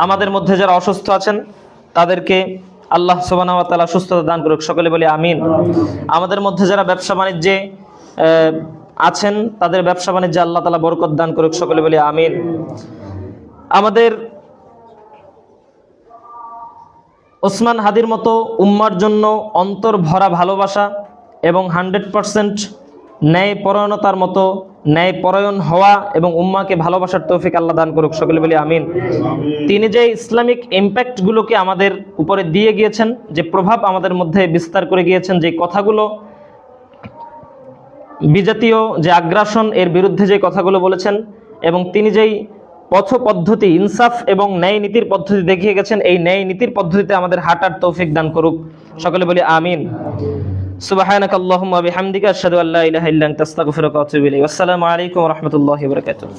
আমাদের মধ্যে যারা অসুস্থ আছেন তাদেরকে আল্লাহ সুবহানাহু ওয়া তাআলা সুস্থতা দান করুক, সকলে বলি আমিন। আমাদের মধ্যে যারা ব্যবসা বাণিজ্যে আছেন তাদের ব্যবসা বাণিজ্যে আল্লাহ তাআলা বরকত দান করুক, সকলে বলি আমিন। আমাদের ওসমান হাদির মতো উম্মার জন্য অন্তর ভরা ভালোবাসা এবং 100% ন্যায় পরায়ণতার মতো ন্যায় পরায়ণ হওয়া এবং উম্মাকে ভালোবাসার তৌফিক আল্লাহ দান করুক, সকলে বলি আমিন। তিনি যে ইসলামিক ইম্প্যাক্টগুলোকে আমাদের উপরে দিয়ে গিয়েছেন, যে প্রভাব আমাদের মধ্যে বিস্তার করে গিয়েছেন, যে কথাগুলো বিজাতীয় যে আগ্রাসন এর বিরুদ্ধে যে কথাগুলো বলেছেন, এবং তিনি যেই পথ পদ্ধতি, ইনসাফ এবং ন্যায় নীতির পদ্ধতি দেখিয়ে গেছেন, এই ন্যায় নীতির পদ্ধতিতে আমাদের হাঁটার তৌফিক দান করুক, সকলে বলি আমিন। সুবহানাকাল্লাহুম্মা ওয়া বিহামদিকা আশহাদু আল্লা ইলাহা ইল্লা আনতা আস্তাগফিরুকা ওয়া আতুবু ইলাইক। আসসালামু আলাইকুম ওয়া রাহমাতুল্লাহি ওয়া বারাকাতুহু।